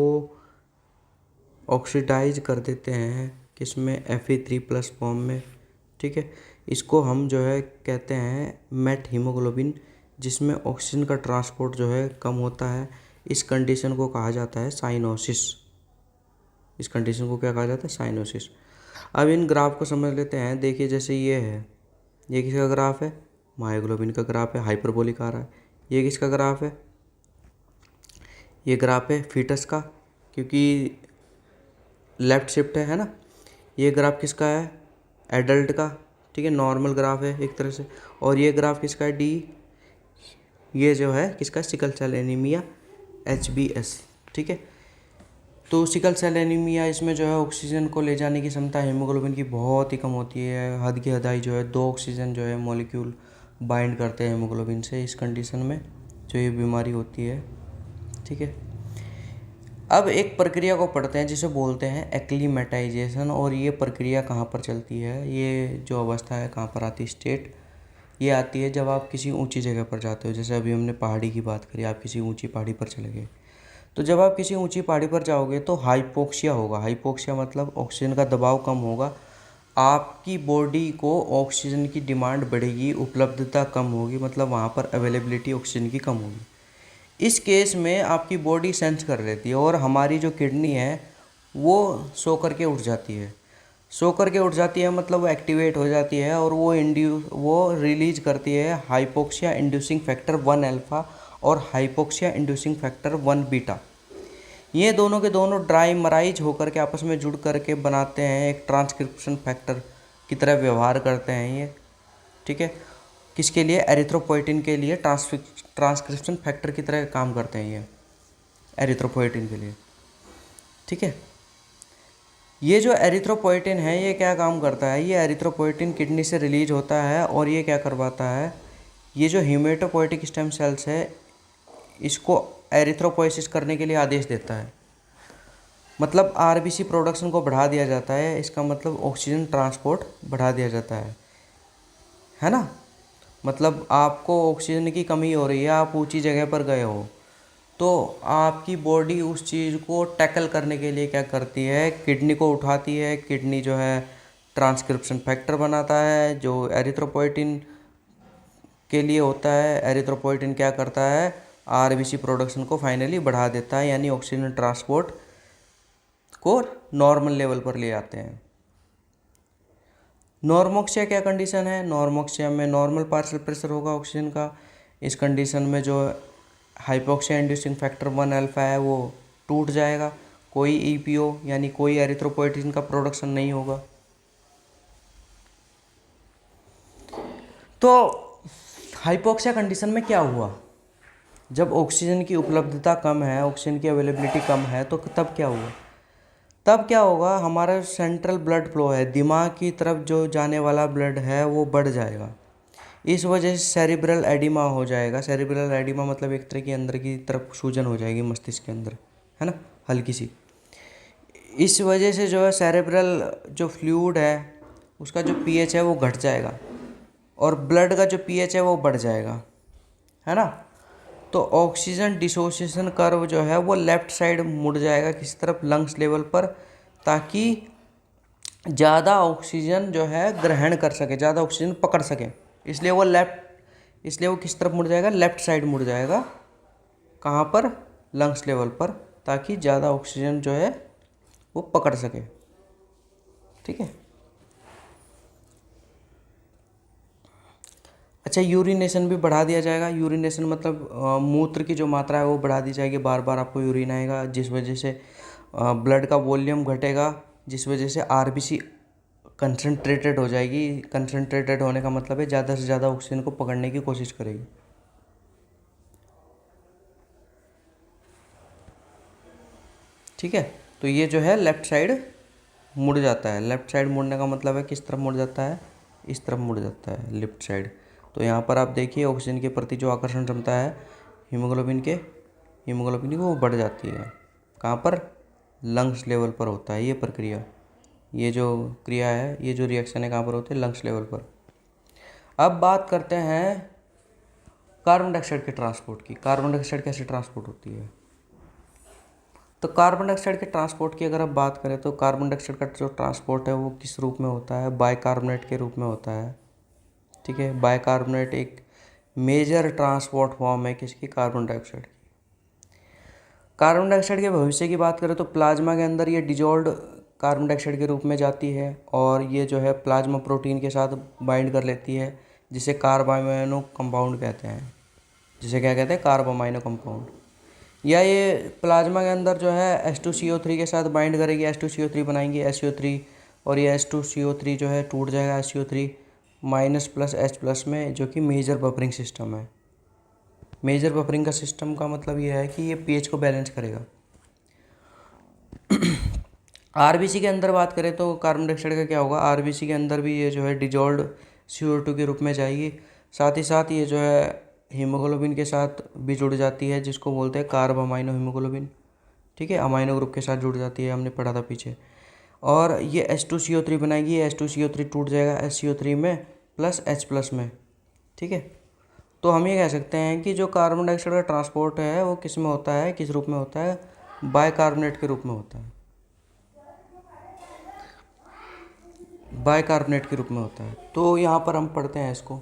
ऑक्सीडाइज कर देते हैं, किसमें, Fe3+ फॉर्म में। ठीक है। इसको हम जो है कहते हैं मेट हीमोग्लोबिन, जिसमें ऑक्सीजन का ट्रांसपोर्ट जो है कम होता है। इस कंडीशन को कहा जाता है साइनोसिस। इस कंडीशन को क्या कहा जाता है, साइनोसिस। अब इन ग्राफ को समझ लेते हैं। देखिए जैसे ये है, ये किसका ग्राफ है, मायोग्लोबिन का ग्राफ है, हाइपरबोलिक आ रहा है। ये किसका ग्राफ है, ये ग्राफ है फीटस का, क्योंकि लेफ्ट शिफ्ट है ना। ये ग्राफ किसका है, एडल्ट का। ठीक है, नॉर्मल ग्राफ है एक तरह से। और ये ग्राफ किसका है, डी, ये जो है किसका, सिकल सेल एनीमिया, HbS। ठीक है। तो सिकल सेल एनीमिया, इसमें जो है ऑक्सीजन को ले जाने की क्षमता हीमोग्लोबिन की बहुत ही कम होती है। हद की हदाई जो है 2 ऑक्सीजन जो है मॉलिक्यूल बाइंड करते हैं हीमोग्लोबिन से, इस कंडीशन में जो ये बीमारी होती है। ठीक है। अब एक प्रक्रिया को पढ़ते हैं जिसे बोलते हैं एक्लीमेटाइजेशन। और ये प्रक्रिया कहाँ पर चलती है, ये जो अवस्था है कहाँ पर आती है, स्टेट, ये आती है जब आप किसी ऊंची जगह पर जाते हो। जैसे अभी हमने पहाड़ी की बात करी, आप किसी ऊंची पहाड़ी पर चले गए, तो जब आप किसी ऊंची पहाड़ी पर जाओगे तो हाइपोक्सिया होगा। हाइपोक्सिया मतलब ऑक्सीजन का दबाव कम होगा, आपकी बॉडी को ऑक्सीजन की डिमांड बढ़ेगी, उपलब्धता कम होगी, मतलब वहाँ पर अवेलेबिलिटी ऑक्सीजन की कम होगी। इस केस में आपकी बॉडी सेंस कर लेती है और हमारी जो किडनी है वो सो करके उठ जाती है। सो करके उठ जाती है मतलब वो एक्टिवेट हो जाती है और वो रिलीज करती है हाइपोक्सिया इंड्यूसिंग फैक्टर 1α और हाइपोक्सिया इंड्यूसिंग फैक्टर 1β। ये दोनों के दोनों ड्राइमराइज होकर के आपस में जुड़ करके बनाते हैं एक ट्रांसक्रिप्शन फैक्टर की तरह व्यवहार करते हैं ये। ठीक है। किसके लिए, एरिथ्रोपोइटिन के लिए ट्रांसक्रिप्शन फैक्टर की तरह काम करते हैं ये, एरिथ्रोपोइटिन के लिए। ठीक है। ये जो एरिथ्रोपोइटिन है ये क्या काम करता है, ये एरिथ्रोपोइटिन किडनी से रिलीज होता है और ये क्या करवाता है, ये जो हीमेटोपोइटिक स्टेम सेल्स है इसको एरिथ्रोपोइसिस करने के लिए आदेश देता है। मतलब RBC प्रोडक्शन को बढ़ा दिया जाता है, इसका मतलब ऑक्सीजन ट्रांसपोर्ट बढ़ा दिया जाता है ना। मतलब आपको ऑक्सीजन की कमी हो रही है, आप ऊंची जगह पर गए हो, तो आपकी बॉडी उस चीज़ को टैकल करने के लिए क्या करती है, किडनी को उठाती है। किडनी जो है ट्रांसक्रिप्शन फैक्टर बनाता है जो एरिथ्रोपोइटिन के लिए होता है। एरिथ्रोपोइटिन क्या करता है, RBC प्रोडक्शन को फाइनली बढ़ा देता है, यानी ऑक्सीजन ट्रांसपोर्ट को नॉर्मल लेवल पर ले आते हैं। नॉर्मोक्सिया क्या कंडीशन है, नॉर्मोक्सिया में नॉर्मल पार्शियल प्रेशर होगा ऑक्सीजन का। इस कंडीशन में जो हाइपोक्सिया इंड्यूसिंग फैक्टर 1α है वो टूट जाएगा, कोई EPO यानी कोई एरिथ्रोपोइटिन का प्रोडक्शन नहीं होगा। तो हाइपोक्सिया कंडीशन में क्या हुआ, जब ऑक्सीजन की उपलब्धता कम है, ऑक्सीजन की अवेलेबिलिटी कम है, तो तब क्या हुआ, तब क्या होगा, हमारा सेंट्रल ब्लड फ्लो है, दिमाग की तरफ जो जाने वाला ब्लड है वो बढ़ जाएगा। इस वजह से सेरिब्रल एडिमा हो जाएगा। सेरिब्रल एडिमा मतलब एक तरह की अंदर की तरफ सूजन हो जाएगी मस्तिष्क के अंदर, है ना, हल्की सी। इस वजह से जो है सेरेब्रल जो फ्लूइड है उसका जो पीएच है वो घट जाएगा और ब्लड का जो पीएच है वो बढ़ जाएगा, है ना। तो ऑक्सीजन डिसोसिएशन कर्व जो है वो लेफ्ट साइड मुड़ जाएगा किसी तरफ लंग्स लेवल पर, ताकि ज़्यादा ऑक्सीजन जो है ग्रहण कर सके, ज़्यादा ऑक्सीजन पकड़ सके। इसलिए वो किस तरफ मुड़ जाएगा, लेफ्ट साइड मुड़ जाएगा। कहाँ पर, लंग्स लेवल पर, ताकि ज़्यादा ऑक्सीजन जो है वो पकड़ सके। ठीक है। अच्छा, यूरिनेशन भी बढ़ा दिया जाएगा। यूरिनेशन मतलब मूत्र की जो मात्रा है वो बढ़ा दी जाएगी, बार बार आपको यूरिन आएगा, जिस वजह से ब्लड का वॉल्यूम घटेगा, जिस वजह से आरबीसी कंसंट्रेटेड हो जाएगी। कंसंट्रेटेड होने का मतलब है ज़्यादा से ज़्यादा ऑक्सीजन को पकड़ने की कोशिश करेगी। ठीक है। तो ये जो है लेफ़्ट साइड मुड़ जाता है। लेफ़्ट साइड मुड़ने का मतलब है किस तरफ मुड़ जाता है, इस तरफ मुड़ जाता है, लेफ्ट साइड। तो यहाँ पर आप देखिए ऑक्सीजन के प्रति जो आकर्षण क्षमता है हीमोग्लोबिन की वो बढ़ जाती है। कहाँ पर, लंग्स लेवल पर होता है ये प्रक्रिया। ये जो क्रिया है, ये जो रिएक्शन है कहाँ पर होते हैं, लंग्स लेवल पर। अब बात करते हैं कार्बन डाइऑक्साइड के ट्रांसपोर्ट की। कार्बन डाइऑक्साइड कैसे ट्रांसपोर्ट होती है। तो कार्बन डाइऑक्साइड के ट्रांसपोर्ट की अगर आप बात करें तो कार्बन डाइऑक्साइड का जो ट्रांसपोर्ट है वो किस रूप में होता है, बाइकार्बोनेट के रूप में होता है। ठीक है। बाइकार्बोनेट एक मेजर ट्रांसपोर्ट फॉर्म है किसकी, कार्बन डाइऑक्साइड की। कार्बन डाइऑक्साइड के भविष्य की बात करें तो प्लाज्मा के अंदर ये डिजॉल्व्ड कार्बन डाइऑक्साइड के रूप में जाती है और ये जो है प्लाज्मा प्रोटीन के साथ बाइंड कर लेती है, जिसे कार्बामाइनो कंपाउंड कहते हैं। जिसे क्या कहते हैं, कार्बामाइनो कंपाउंड। या ये प्लाज्मा के अंदर जो है H2CO3 के साथ बाइंड करेगी, H2CO3 बनाएंगी, SCO3, और ये H2CO3 जो है टूट जाएगा SCO3 minus plus H plus में, जो कि मेजर बफरिंग सिस्टम है। मेजर बफरिंग का सिस्टम का मतलब ये है कि ये पीएच को बैलेंस करेगा। आरबीसी के अंदर बात करें तो कार्बन डाइऑक्साइड का क्या होगा, आरबीसी के अंदर भी ये जो है डिजॉल्व्ड CO2 के रूप में जाएगी। साथ ही साथ ये जो है हीमोग्लोबिन के साथ भी जुड़ जाती है, जिसको बोलते हैं कार्ब अमाइनो हीमोग्लोबिन। ठीक है, अमाइनो ग्रुप के साथ जुड़ जाती है, हमने पढ़ा था पीछे। और ये H2CO3 बनाएगी, H2CO3 टूट जाएगा SCO3 में प्लस H प्लस में। ठीक है। तो हम ये कह सकते हैं कि जो कार्बन डाइऑक्साइड का ट्रांसपोर्ट है वो किस में होता है, किस रूप में होता है, बाइकार्बोनेट के रूप में होता है। बाइकार्बोनेट के रूप में होता है। तो यहाँ पर हम पढ़ते हैं इसको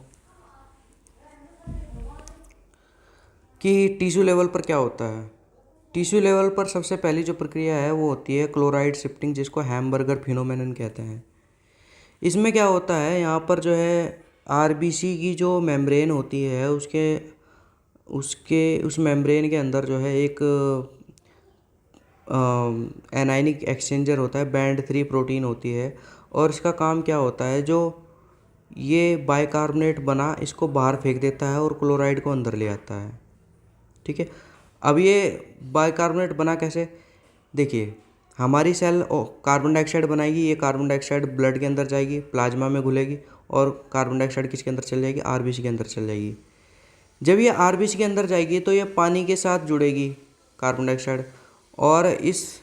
कि टिश्यू लेवल पर क्या होता है। टिश्यू लेवल पर सबसे पहली जो प्रक्रिया है वो होती है क्लोराइड शिफ्टिंग, जिसको हैमबर्गर फिनोमेनन कहते हैं। इसमें क्या होता है, यहाँ पर जो है आरबीसी की जो मेम्ब्रेन होती है उसके उसके उस मेम्ब्रेन के अंदर जो है एक एनायनिक एक्सचेंजर होता है, बैंड 3 प्रोटीन होती है। और इसका काम क्या होता है, जो ये बाइकार्बोनेट बना इसको बाहर फेंक देता है और क्लोराइड को अंदर ले आता है। ठीक है। अब ये बाइकार्बोनेट बना कैसे, देखिए हमारी सेल कार्बन डाइऑक्साइड बनाएगी, ये कार्बन डाइऑक्साइड ब्लड के अंदर जाएगी, प्लाज्मा में घुलेगी और कार्बन डाइऑक्साइड किसके अंदर चल जाएगी, आरबीसी के अंदर चल जाएगी। जब ये आरबीसी के अंदर जाएगी तो ये पानी के साथ जुड़ेगी कार्बन डाइऑक्साइड, और इस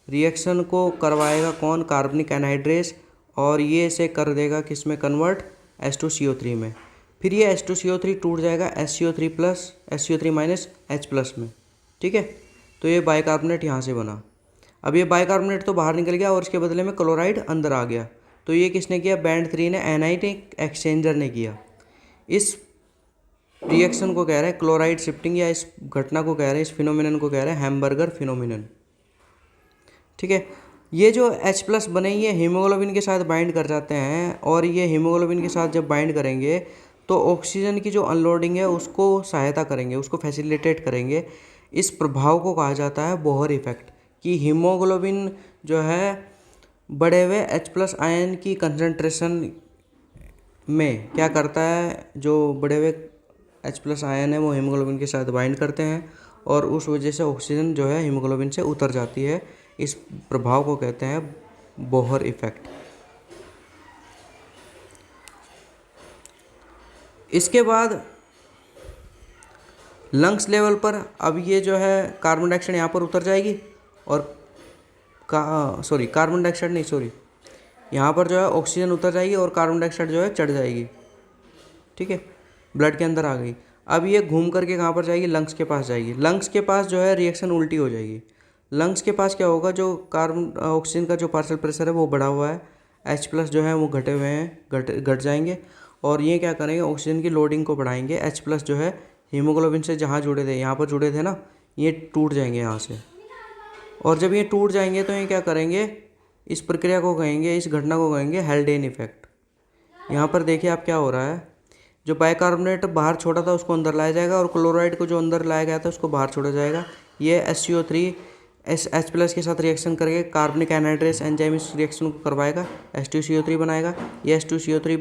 रिएक्शन को करवाएगा कौन, कार्बनिक एनहाइड्रेस, और ये इसे कर देगा किस में कन्वर्ट, H2CO3 में। फिर ये H2CO3 टूट जाएगा SCO3 plus SCO3 minus H plus में। ठीक है। तो ये बाइकार्बोनेट यहाँ से बना। अब ये बाइकार्बोनेट तो बाहर निकल गया और इसके बदले में क्लोराइड अंदर आ गया। तो ये किसने किया, बैंड 3 ने, एनायनिक एक्सचेंजर ने किया। इस रिएक्शन को कह रहे हैं क्लोराइड शिफ्टिंग, या इस घटना को कह रहे हैं, इस फिनोमिनन को कह रहे हैं हैमबर्गर फिनोमिनन। ठीक है। ये जो H प्लस बने ये हीमोग्लोबिन के साथ बाइंड कर जाते हैं, और ये हीमोग्लोबिन के साथ जब बाइंड करेंगे तो ऑक्सीजन की जो अनलोडिंग है उसको सहायता करेंगे, उसको फैसिलिटेट करेंगे। इस प्रभाव को कहा जाता है बोहर इफेक्ट, कि हीमोग्लोबिन जो है बढ़े हुए H प्लस आयन की कंसंट्रेशन में क्या करता है, जो बढ़े हुए H प्लस आयन है वो हीमोग्लोबिन के साथ बाइंड करते हैं और उस वजह से ऑक्सीजन जो है हीमोग्लोबिन से उतर जाती है। इस प्रभाव को कहते हैं बोहर इफेक्ट। इसके बाद लंग्स लेवल पर अब ये जो है कार्बन डाइऑक्साइड यहाँ पर उतर जाएगी और कार्बन डाइऑक्साइड नहीं, सॉरी, यहाँ पर जो है ऑक्सीजन उतर जाएगी और कार्बन डाइऑक्साइड जो है चढ़ जाएगी, ठीक है, ब्लड के अंदर आ गई। अब ये घूम करके कहाँ पर जाएगी, लंग्स के पास जाएगी। लंग्स के पास जो है रिएक्शन उल्टी हो जाएगी। लंग्स के पास क्या होगा, जो कार्बन ऑक्सीजन का जो पार्शियल प्रेशर है वो बढ़ा हुआ है, H+ जो है वो घटे हुए हैं, घट जाएंगे। और ये क्या करेंगे, ऑक्सीजन की लोडिंग को बढ़ाएंगे। H+ जो है हीमोग्लोबिन से जहाँ जुड़े थे, यहाँ पर जुड़े थे ना, ये टूट जाएंगे यहाँ से। और जब ये टूट जाएंगे तो ये क्या करेंगे, इस प्रक्रिया को कहेंगे, इस घटना को कहेंगे हेल्डेन इफेक्ट। यहाँ पर देखिए आप क्या हो रहा है, जो बाइकार्बोनेट बाहर छोड़ा था उसको अंदर लाया जाएगा और क्लोराइड को जो अंदर लाया गया था उसको बाहर छोड़ा जाएगा। ये SCO3 H+ के साथ रिएक्शन करके कार्बनिक एनहाइड्रेस एंजाइम इस रिएक्शन को करवाएगा, H2CO3 बनाएगा। ये H2CO3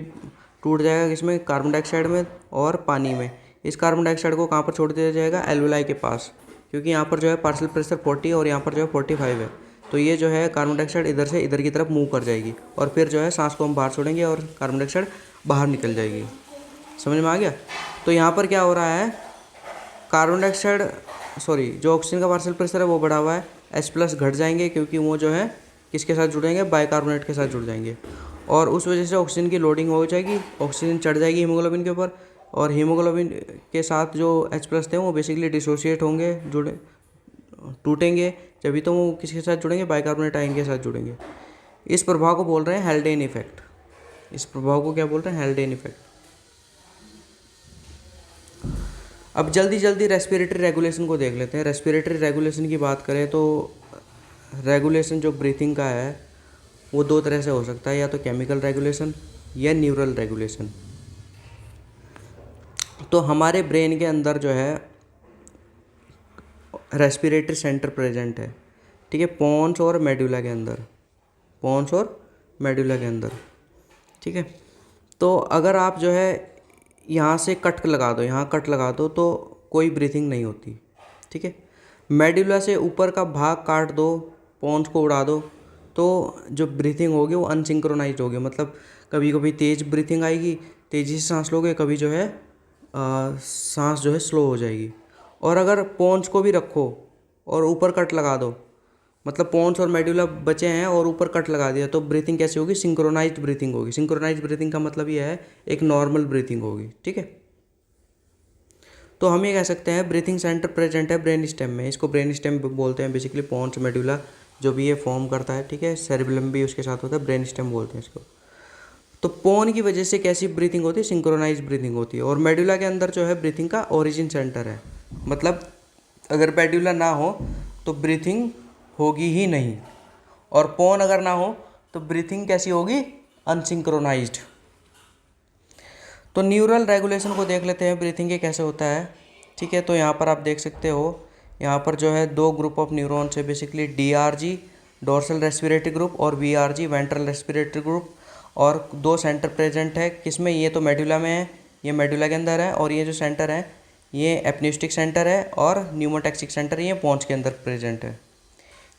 टूट जाएगा किसमें, कार्बन डाइऑक्साइड में और पानी में। इस कार्बन डाइऑक्साइड को कहाँ पर छोड़ दिया जाएगा, एल्वेलाई के पास, क्योंकि यहाँ पर जो है पार्शियल प्रेशर 40 और यहाँ पर जो है 45 है। तो ये जो है कार्बन डाइऑक्साइड इधर से इधर की तरफ मूव कर जाएगी और फिर जो है सांस को हम बाहर छोड़ेंगे और कार्बन डाइऑक्साइड बाहर निकल जाएगी। समझ में आ गया। तो यहाँ पर क्या हो रहा है, कार्बन डाइऑक्साइड जो ऑक्सीजन का पार्शियल प्रेशर है वो बढ़ा हुआ है, H+ घट जाएंगे क्योंकि वो जो है किसके साथ जुड़ेंगे, बाइकार्बोनेट के साथ जुड़ जाएंगे। और उस वजह से ऑक्सीजन की लोडिंग हो जाएगी, ऑक्सीजन चढ़ जाएगी हीमोग्लोबिन के ऊपर और हीमोग्लोबिन के साथ जो H+ थे वो बेसिकली डिसोशिएट होंगे, टूटेंगे। जभी तो वो किसके साथ जुड़ेंगे, बाइकार्बोनेट आयन के साथ जुड़ेंगे। इस प्रभाव को बोल रहे हैं हेल्डेन इफेक्ट। इस प्रभाव को क्या बोल रहे हैं, हेल्डेन इफेक्ट। अब जल्दी जल्दी रेस्पिरेटरी रेगुलेशन को देख लेते हैं। रेस्पिरेटरी रेगुलेशन की बात करें तो रेगुलेशन जो ब्रीथिंग का है वो दो तरह से हो सकता है, या तो केमिकल रेगुलेशन या न्यूरल रेगुलेशन। तो हमारे ब्रेन के अंदर जो है रेस्पिरेटरी सेंटर प्रेजेंट है, ठीक है, पोन्स और मेडुला के अंदर, पोन्स और मेडुला के अंदर, ठीक है। तो अगर आप जो है यहाँ से कट लगा दो, यहाँ कट लगा दो तो कोई ब्रीथिंग नहीं होती, ठीक है। मेडुला से ऊपर का भाग काट दो, पोन्स को उड़ा दो, तो जो ब्रीथिंग होगी वो अनसिंक्रोनाइज होगी। मतलब कभी कभी तेज़ ब्रीथिंग आएगी, तेज़ी से सांस लोगे, कभी जो है सांस जो है स्लो हो जाएगी। और अगर पोन्स को भी रखो और ऊपर कट लगा दो, मतलब पोन्स और मेडुला बचे हैं और ऊपर कट लगा दिया, तो ब्रीथिंग कैसी होगी, सिंक्रोनाइज्ड ब्रीथिंग होगी। सिंक्रोनाइज्ड ब्रीथिंग का मतलब ये है एक नॉर्मल ब्रीथिंग होगी, ठीक है। तो हम ये कह सकते हैं ब्रीथिंग सेंटर प्रेजेंट है ब्रेन स्टेम में, इसको ब्रेन स्टेम बोलते हैं बेसिकली। पोन्स मेडुला जो भी ये फॉर्म करता है, ठीक है, सेरिबेलम भी उसके साथ होता है, ब्रेन स्टेम बोलते हैं इसको। तो पोन की वजह से कैसी ब्रीथिंग होती है, सिंक्रोनाइज ब्रीथिंग होती है। और मेडुला के अंदर जो है ब्रीथिंग का ओरिजिन सेंटर है, मतलब अगर मेडुला ना हो तो ब्रीथिंग होगी ही नहीं, और पोन अगर ना हो तो ब्रीथिंग कैसी होगी, अनसिंक्रोनाइज्ड। तो न्यूरल रेगुलेशन को देख लेते हैं, ब्रीथिंग के कैसे होता है, ठीक है। तो यहाँ पर आप देख सकते हो, यहाँ पर जो है दो ग्रुप ऑफ न्यूरॉन्स है basically, DRG dorsal respiratory group और VRG वेंट्रल रेस्पिरेटरी ग्रुप। और दो सेंटर प्रेजेंट है किसमें, ये तो मेडुला में है, ये मेडुला के अंदर है, और ये जो सेंटर है ये एपनिस्टिक सेंटर है और न्यूमोटैक्सिक सेंटर ये पोन्स के अंदर प्रेजेंट है।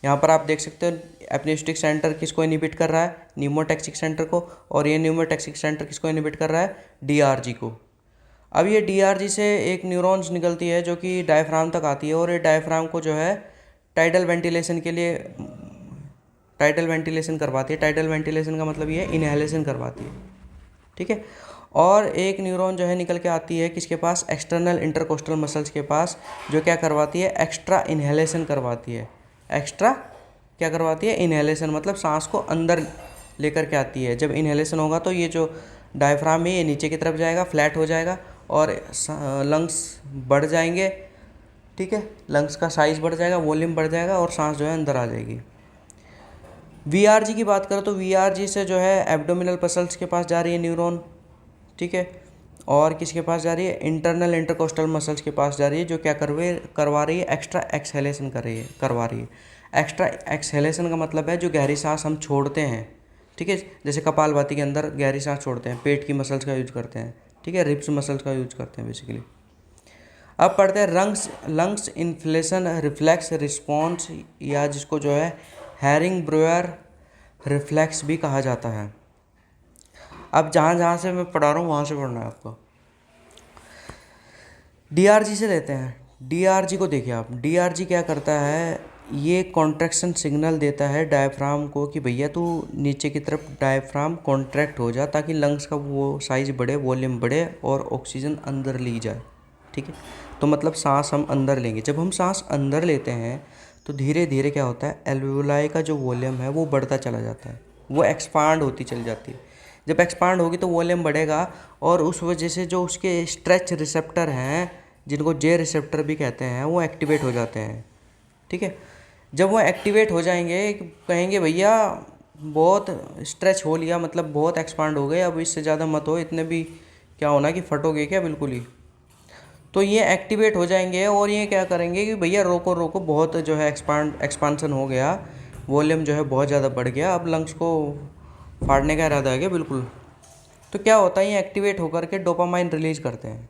यहाँ पर आप देख सकते हो एपनिस्टिक सेंटर किसको इनहिबिट कर रहा है, न्यूमोटैक्सिक सेंटर को, और ये न्यूमोटैक्सिक सेंटर किसको इनहिबिट कर रहा है, DRG को। अब ये DRG से एक न्यूरॉन्स निकलती है जो कि डायफ्राम तक आती है, और ये डायफ्राम को जो है टाइडल वेंटिलेशन के लिए टाइडल वेंटिलेशन करवाती है। टाइडल वेंटिलेशन का मतलब ये इनहेलेशन करवाती है, ठीक है। और एक न्यूरॉन जो है निकल के आती है किसके पास, एक्सटर्नल इंटरकोस्टल मसल्स के पास, जो क्या करवाती है, एक्स्ट्रा इनहेलेशन करवाती है। एक्स्ट्रा क्या करवाती है, इनहेलेशन, मतलब सांस को अंदर लेकर के आती है। जब इनहेलेशन होगा तो ये जो डायफ्राम है ये नीचे की तरफ जाएगा, फ्लैट हो जाएगा, और लंग्स बढ़ जाएंगे, ठीक है, लंग्स का साइज़ बढ़ जाएगा, वॉल्यूम बढ़ जाएगा, और सांस जो है अंदर आ जाएगी। VRG की बात करो तो VRG से जो है एब्डोमिनल मसल्स के पास जा रही है न्यूरॉन, ठीक है, और किसके पास जा रही है, इंटरनल इंटरकोस्टल मसल्स के पास जा रही है, जो क्या करवा रही है, एक्स्ट्रा एक्सहेलेशन करवा रही है। एक्स्ट्रा एक्सहेलेशन का मतलब है जो गहरी सांस हम छोड़ते हैं, ठीक है, जैसे कपालभाति के अंदर गहरी सांस छोड़ते हैं, पेट की मसल्स का यूज करते हैं, ठीक है, रिब्स मसल्स का यूज करते हैं बेसिकली। अब पढ़ते हैं लंग्स इन्फ्लेशन रिफ्लेक्स रिस्पॉन्स, या जिसको जो है हैरिंग ब्रुअर रिफ्लेक्स भी कहा जाता है। अब जहाँ जहाँ से मैं पढ़ा रहा हूँ वहाँ से पढ़ना है आपको। DRG से लेते हैं। DRG को देखिए आप, DRG क्या करता है, ये कॉन्ट्रैक्शन सिग्नल देता है डायफ्राम को कि भैया तू नीचे की तरफ डायफ्राम कॉन्ट्रैक्ट हो जा, ताकि लंग्स का वो साइज़ बढ़े, वॉल्यूम बढ़े और ऑक्सीजन अंदर ली जाए। ठीक है, तो मतलब सांस हम अंदर लेंगे। जब हम सांस अंदर लेते हैं तो धीरे धीरे क्या होता है, एल्वेओलाई का जो वॉल्यूम है वो बढ़ता चला जाता है, वो एक्सपांड होती चली जाती है। जब एक्सपांड होगी तो वॉल्यूम बढ़ेगा और उस वजह से जो उसके स्ट्रेच रिसेप्टर हैं, जिनको जे रिसेप्टर भी कहते हैं, वो एक्टिवेट हो जाते हैं। ठीक है, जब वो एक्टिवेट हो जाएंगे, कहेंगे भैया बहुत स्ट्रेच हो लिया, मतलब बहुत एक्सपांड हो गए, अब इससे ज़्यादा मत हो, इतने भी क्या होना कि फटोगे क्या बिल्कुल ही। तो ये एक्टिवेट हो जाएंगे और ये क्या करेंगे कि भैया रोको रोको, बहुत जो है एक्सपांसन हो गया, वॉल्यूम जो है बहुत ज़्यादा बढ़ गया, अब लंग्स को फाड़ने का इरादा है क्या बिल्कुल। तो क्या होता है, ये एक्टिवेट होकर के डोपामाइन रिलीज करते हैं।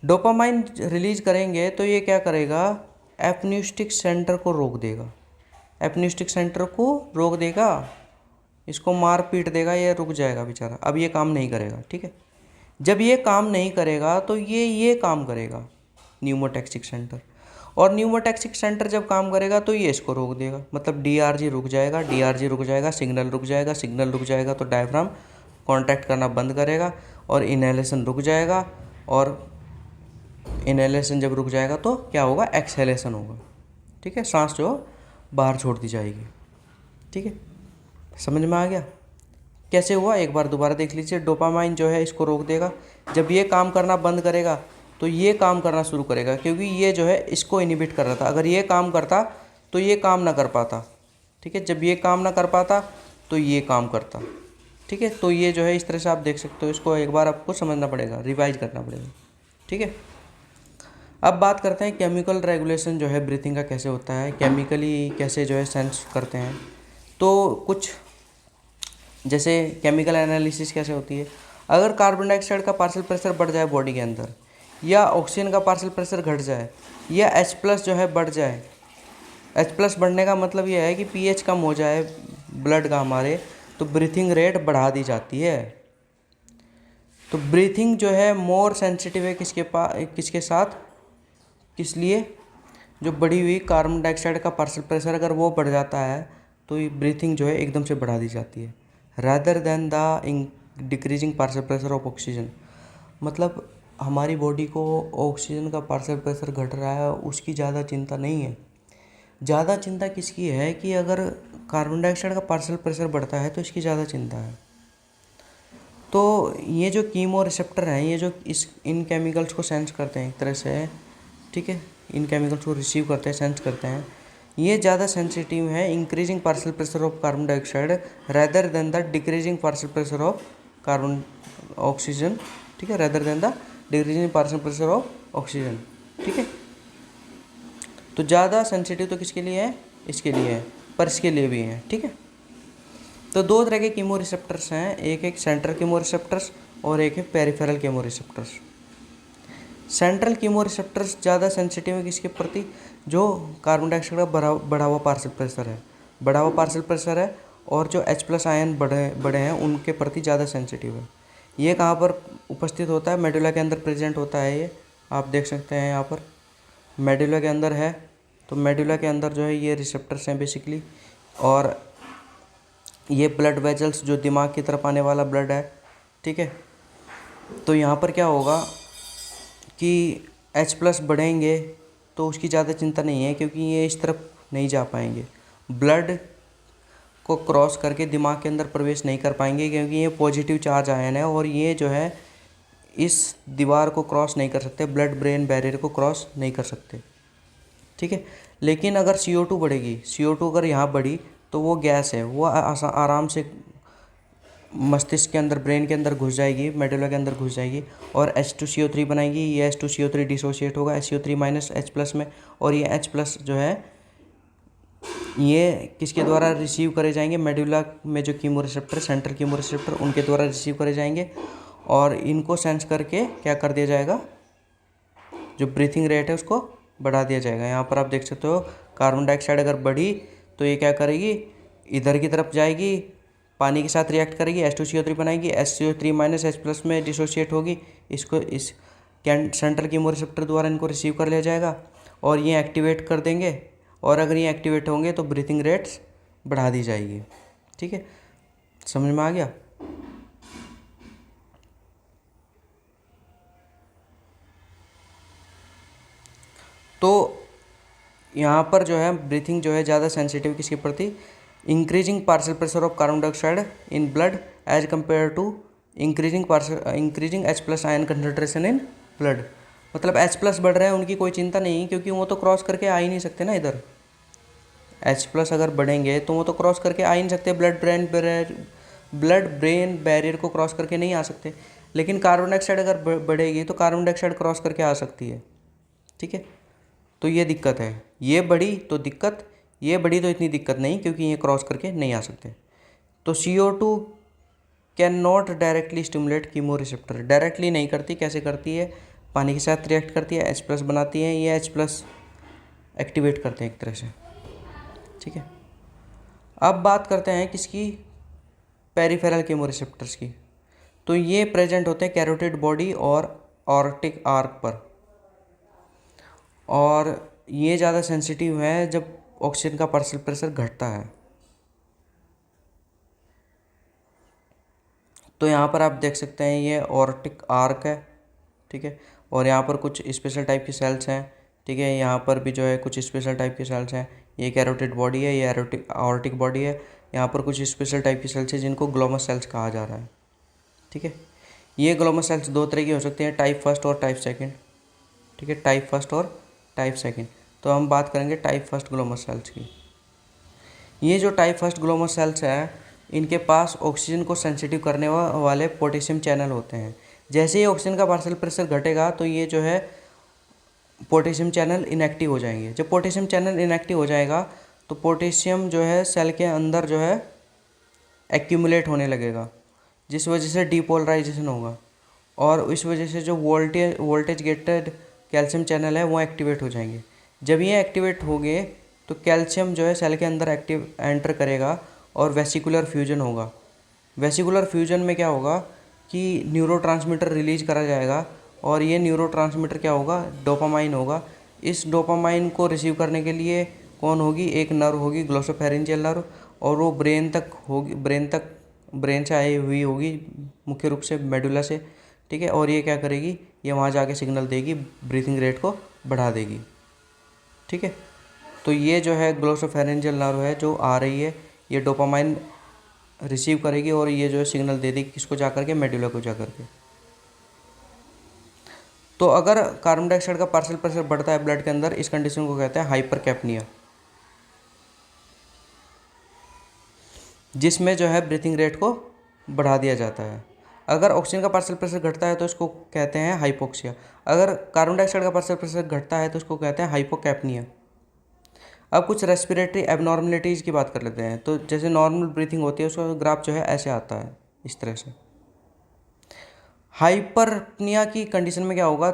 डोपामाइन रिलीज करेंगे तो ये क्या करेगा, एपन्यूस्टिक सेंटर को रोक देगा, एपन्यूस्टिक सेंटर को रोक देगा, इसको मार पीट देगा, ये रुक जाएगा बेचारा, अब ये काम नहीं करेगा। ठीक है, जब ये काम नहीं करेगा तो ये काम करेगा न्यूमोटैक्सिक सेंटर, और न्यूमोटैक्सिक सेंटर जब काम करेगा तो ये इसको रोक देगा, मतलब डीआरजी रुक जाएगा, डीआरजी रुक जाएगा, सिग्नल रुक जाएगा, सिग्नल रुक जाएगा तो डायफ्राम कॉन्टैक्ट करना बंद करेगा और इनहेलेशन रुक जाएगा, और इनहेलेशन जब रुक जाएगा तो क्या होगा, एक्सहेलेशन होगा। ठीक है, सांस जो बाहर छोड़ दी जाएगी। ठीक है, समझ में आ गया कैसे हुआ, एक बार दोबारा देख लीजिए। डोपामाइन जो है इसको रोक देगा, जब ये काम करना बंद करेगा तो ये काम करना शुरू करेगा, क्योंकि ये जो है इसको इनिबिट कर रहा था, अगर ये काम करता तो ये काम ना कर पाता। ठीक है, जब ये काम ना कर पाता तो ये काम करता। ठीक है, तो ये जो है इस तरह से आप देख सकते हो, इसको एक बार आपको समझना पड़ेगा, रिवाइज करना पड़ेगा। ठीक है, अब बात करते हैं केमिकल रेगुलेशन जो है ब्रीथिंग का कैसे होता है, केमिकली कैसे जो है सेंस करते हैं। तो कुछ जैसे केमिकल एनालिसिस कैसे होती है, अगर कार्बन डाइऑक्साइड का पार्शियल प्रेशर बढ़ जाए बॉडी के अंदर, या ऑक्सीजन का पार्शियल प्रेशर घट जाए, या H+ जो है बढ़ जाए, H+ बढ़ने का मतलब ये है कि pH कम हो जाए ब्लड का हमारे, तो ब्रीथिंग रेट बढ़ा दी जाती है। तो ब्रीथिंग जो है मोर सेंसिटिव है किसके साथ, किस लिए, जो बढ़ी हुई कार्बन डाइऑक्साइड का पार्शियल प्रेशर अगर वो बढ़ जाता है तो ये ब्रीथिंग जो है एकदम से बढ़ा दी जाती है, rather than the decreasing partial pressure of oxygen. मतलब हमारी बॉडी को ऑक्सीजन का पार्शियल प्रेशर घट रहा है उसकी ज़्यादा चिंता नहीं है, ज़्यादा चिंता किसकी है कि अगर कार्बन डाइऑक्साइड का पार्शियल प्रेशर बढ़ता है तो इसकी ज़्यादा चिंता है। तो ये जो कीमो रिसेप्टर हैं, ये जो इन केमिकल्स को सेंस करते हैं एक तरह से, ठीक है, इन केमिकल्स को रिसीव करते हैं, सेंस करते हैं, ये ज़्यादा सेंसिटिव है increasing partial pressure of carbon dioxide rather than the decreasing partial pressure of carbon oxygen. ठीक है, rather than the decreasing partial pressure of oxygen. ठीक है, तो ज़्यादा सेंसिटिव तो किसके लिए है, इसके लिए है, पर इसके लिए भी है। ठीक है, तो दो तरह के कीमो रिसेप्टर्स हैं, एक सेंट्रल कीमो रिसेप्टर्स और एक है peripheral chemo receptors. Central chemo receptors ज़्यादा सेंसिटिव है किसके प्रति, जो कार्बन डाइऑक्साइड का बढ़ा हुआ पार्शियल प्रेशर है, बढ़ा हुआ पार्शियल प्रेशर है, और जो H+ आयन बढ़े हैं उनके प्रति ज़्यादा सेंसिटिव है। ये कहाँ पर उपस्थित होता है, मेडुला के अंदर प्रेजेंट होता है, ये आप देख सकते हैं यहाँ पर मेडुला के अंदर है। तो मेडुला के अंदर जो है ये रिसेप्टर्स हैं बेसिकली, और ये ब्लड वेजल्स जो दिमाग की तरफ आने वाला ब्लड है। ठीक है, तो यहाँ पर क्या होगा कि H+ बढ़ेंगे तो उसकी ज़्यादा चिंता नहीं है, क्योंकि ये इस तरफ नहीं जा पाएंगे, ब्लड को क्रॉस करके दिमाग के अंदर प्रवेश नहीं कर पाएंगे, क्योंकि ये पॉजिटिव चार्ज आयन है और ये जो है इस दीवार को क्रॉस नहीं कर सकते, ब्लड ब्रेन बैरियर को क्रॉस नहीं कर सकते। ठीक है, लेकिन अगर CO2 बढ़ेगी, CO2 अगर यहाँ बढ़ी तो वो गैस है, वो आराम से मस्तिष्क के अंदर, ब्रेन के अंदर घुस जाएगी, मेडुला के अंदर घुस जाएगी और H2CO3 बनाएगी। ये H2CO3 डिसोशिएट होगा SO3- H+ में, और ये H+ जो है ये किसके द्वारा रिसीव करे जाएंगे, मेडुला में जो chemo receptor, central chemo receptor, उनके द्वारा रिसीव करे जाएंगे, और इनको सेंस करके क्या कर दिया जाएगा, जो ब्रीथिंग रेट है उसको बढ़ा दिया जाएगा। यहाँ पर आप देख सकते हो कार्बन डाइऑक्साइड अगर बढ़ी तो ये क्या करेगी, इधर की तरफ जाएगी, पानी के साथ रिएक्ट करेगी, H2CO3 बनाएगी, SO3- H+ में डिसोशिएट होगी, इसको इस सेंट्रल कीमो रिसेप्टर द्वारा इनको रिसीव कर लिया जाएगा, और ये एक्टिवेट कर देंगे, और अगर ये एक्टिवेट होंगे तो ब्रीथिंग रेट्स बढ़ा दी जाएगी। ठीक है, समझ में आ गया। तो यहाँ पर जो है ब्रीथिंग जो है ज़्यादा सेंसिटिव किसके प्रति, increasing partial pressure of carbon dioxide in blood as compare to increasing H plus ion concentration in blood. मतलब H प्लस बढ़ रहा है, उनकी कोई चिंता नहीं, क्योंकि वो तो क्रॉस करके आ ही नहीं सकते ना इधर। H प्लस अगर बढ़ेंगे तो वो तो क्रॉस करके आ ही नहीं सकते, ब्लड ब्रेन बैरियर को क्रॉस करके नहीं आ सकते। लेकिन कार्बन डाइऑक्साइड अगर बढ़ेगी तो कार्बन डाइऑक्साइड क्रॉस करके आ सकती है। ठीक है, तो ये दिक्कत है, ये बढ़ी तो दिक्कत, ये बढ़ी तो इतनी दिक्कत नहीं, क्योंकि ये क्रॉस करके नहीं आ सकते। तो CO2 can not directly stimulate chemo receptor, directly नहीं करती, कैसे करती है, पानी के साथ रिएक्ट करती है, H प्लस बनाती है, ये H प्लस एक्टिवेट करते हैं एक तरह से। ठीक है, अब बात करते हैं किसकी, पेरिफेरल कीमो रिसेप्टर्स की। तो ये प्रेजेंट होते हैं कैरोटिड बॉडी और ऑर्टिक आर्क पर, और ये ज़्यादा सेंसिटिव है जब ऑक्सीजन का पार्शियल प्रेशर घटता है। तो यहाँ पर आप देख सकते हैं ये ऑर्टिक आर्क है। ठीक है, और यहाँ पर कुछ स्पेशल टाइप की सेल्स हैं। ठीक है, यहाँ पर भी जो है कुछ स्पेशल टाइप की सेल्स हैं। ये कैरोटिड बॉडी है, ये ऑर्टिक बॉडी है। यहाँ पर कुछ स्पेशल टाइप की सेल्स है जिनको ग्लोमस सेल्स कहा जा रहा है। ठीक है, ये ग्लोमस सेल्स दो तरह की हो सकती हैं, टाइप फर्स्ट और टाइप सेकेंड। ठीक है, टाइप फर्स्ट और टाइप सेकेंड। तो हम बात करेंगे टाइप फर्स्ट ग्लोमस सेल्स की। ये जो टाइप फर्स्ट ग्लोमस सेल्स हैं, इनके पास ऑक्सीजन को सेंसिटिव करने वाले पोटेशियम चैनल होते हैं। जैसे ही ऑक्सीजन का पार्शियल प्रेशर घटेगा तो ये जो है पोटेशियम चैनल इनएक्टिव हो जाएंगे। जब पोटेशियम चैनल इनएक्टिव हो जाएगा तो पोटेशियम जो है सेल के अंदर जो है एक्यूमुलेट होने लगेगा, जिस वजह से डीपोलराइजेशन होगा, और इस वजह से जो वोल्टेज गेटेड कैल्शियम चैनल है वो एक्टिवेट हो जाएंगे। जब ये एक्टिवेट हो गए तो कैल्शियम जो है सेल के अंदर एंटर करेगा और वेसिकुलर फ्यूजन होगा। वेसिकुलर फ्यूजन में क्या होगा कि न्यूरोट्रांसमीटर रिलीज करा जाएगा, और ये न्यूरोट्रांसमीटर क्या होगा, डोपामाइन होगा। इस डोपामाइन को रिसीव करने के लिए कौन होगी, एक नर्व होगी, ग्लोसोफेरेंजियल नर्व, और वो ब्रेन तक होगी, ब्रेन से आई हुई होगी, मुख्य रूप से मेडुला से। ठीक है, और ये क्या करेगी, ये वहाँ जाके सिग्नल देगी, ब्रीथिंग रेट को बढ़ा देगी। ठीक है, तो ये जो है ग्लोसोफेरेंजियल नर्व है जो आ रही है, ये डोपामाइन रिसीव करेगी और ये जो है सिग्नल दे देगी किसको जाकर के, मेडुला को जाकर के। तो अगर कार्बन डाइऑक्साइड का पार्शियल प्रेशर बढ़ता है ब्लड के अंदर, इस कंडीशन को कहते हैं हाइपरकैप्निया, जिसमें जो है ब्रीथिंग रेट को बढ़ा दिया जाता है। अगर ऑक्सीजन का पार्शियल प्रेशर घटता है तो इसको कहते हैं हाइपोक्सिया। अगर कार्बन डाइऑक्साइड का पार्शियल प्रेशर घटता है तो इसको कहते हैं हाइपोकैप्निया। अब कुछ रेस्पिरेटरी एबनॉर्मलिटीज़ की बात कर लेते हैं। तो जैसे नॉर्मल ब्रीथिंग होती है उसका ग्राफ जो है ऐसे आता है, इस तरह से। हाइपरप्निया की कंडीशन में क्या होगा,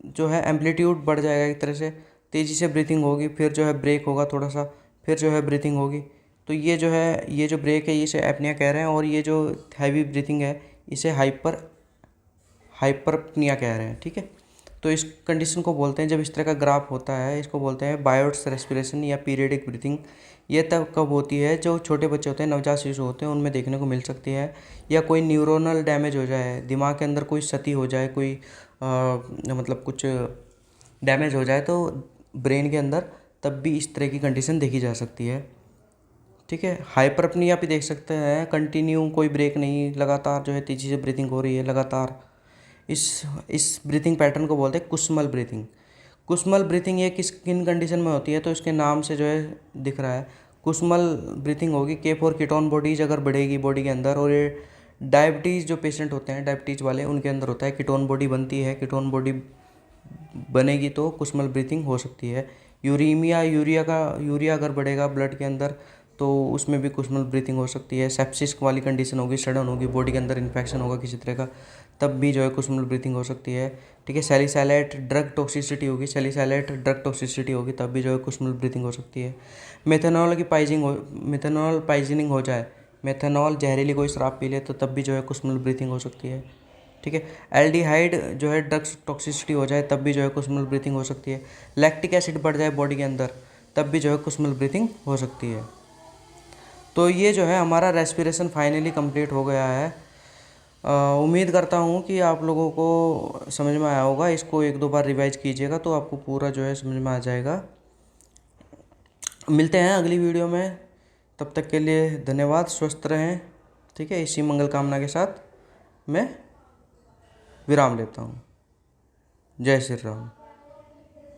जो है एम्पलीट्यूड बढ़ जाएगा एक तरह से, तेज़ी से ब्रीथिंग होगी, फिर जो है ब्रेक होगा थोड़ा सा, फिर जो है ब्रीथिंग होगी। तो ये जो है, ये जो ब्रेक है इसे एपनिया कह रहे हैं, और ये जो हैवी ब्रीथिंग है इसे हाइपरप्निया कह रहे हैं। ठीक है, तो इस कंडीशन को बोलते हैं, जब इस तरह का ग्राफ होता है इसको बोलते हैं बायोट्स रेस्पिरेशन या पीरियडिक ब्रीथिंग। ये तब कब होती है, जो छोटे बच्चे होते हैं, नवजात शिशु होते हैं, उनमें देखने को मिल सकती है। या कोई न्यूरोनल डैमेज हो जाए, दिमाग के अंदर कोई क्षति हो जाए, कोई मतलब कुछ डैमेज हो जाए तो ब्रेन के अंदर, तब भी इस तरह की कंडीशन देखी जा सकती है। ठीक है, हाइपरप्निया भी देख सकते हैं, कंटिन्यू कोई ब्रेक नहीं, लगातार जो है तेज़ी से ब्रीथिंग हो रही है लगातार। इस ब्रीथिंग पैटर्न को बोलते हैं कुस्मल ब्रीथिंग। कुस्मल ब्रीथिंग ये किन कंडीशन में होती है, तो इसके नाम से जो है दिख रहा है, कुस्मल ब्रीथिंग होगी। के फॉर कीटोन बॉडीज अगर बढ़ेगी बॉडी के अंदर, और ये डायबिटीज़ जो पेशेंट होते हैं, डायबिटीज़ वाले, उनके अंदर होता है, कीटोन बॉडी बनती है, कीटोन बॉडी बनेगी तो कुस्मल ब्रीथिंग हो सकती है। यूरिया अगर बढ़ेगा ब्लड के अंदर तो उसमें भी कुस्मल ब्रीथिंग हो सकती है। सेप्सिस वाली कंडीशन होगी, सडन होगी, बॉडी के अंदर इन्फेक्शन होगा किसी तरह का, तब भी जो है कुस्मल ब्रीथिंग हो सकती है। ठीक है, सैलिसाइलेट ड्रग टॉक्सिसिटी होगी, तब भी जो है कुस्मल ब्रीथिंग हो सकती है। मेथनॉल पाइजनिंग हो जाए, मेथनॉल जहरीली कोई शराब पी ले तो तब भी जो है कुस्मल ब्रीथिंग हो सकती है। ठीक है। एल्डिहाइड जो है ड्रग्स टॉक्सिसिटी हो जाए तब भी जो है कुस्मल ब्रीथिंग हो सकती है। लैक्टिक एसिड बढ़ जाए बॉडी के अंदर तब भी जो है कुस्मल ब्रीथिंग हो सकती है। तो ये जो है हमारा रेस्पिरेशन फाइनली कंप्लीट हो गया है। उम्मीद करता हूँ कि आप लोगों को समझ में आया होगा। इसको एक दो बार रिवाइज कीजिएगा तो आपको पूरा जो है समझ में आ जाएगा। मिलते हैं अगली वीडियो में, तब तक के लिए धन्यवाद। स्वस्थ रहें, ठीक है। इसी मंगल कामना के साथ मैं विराम लेता हूँ। जय श्री राम।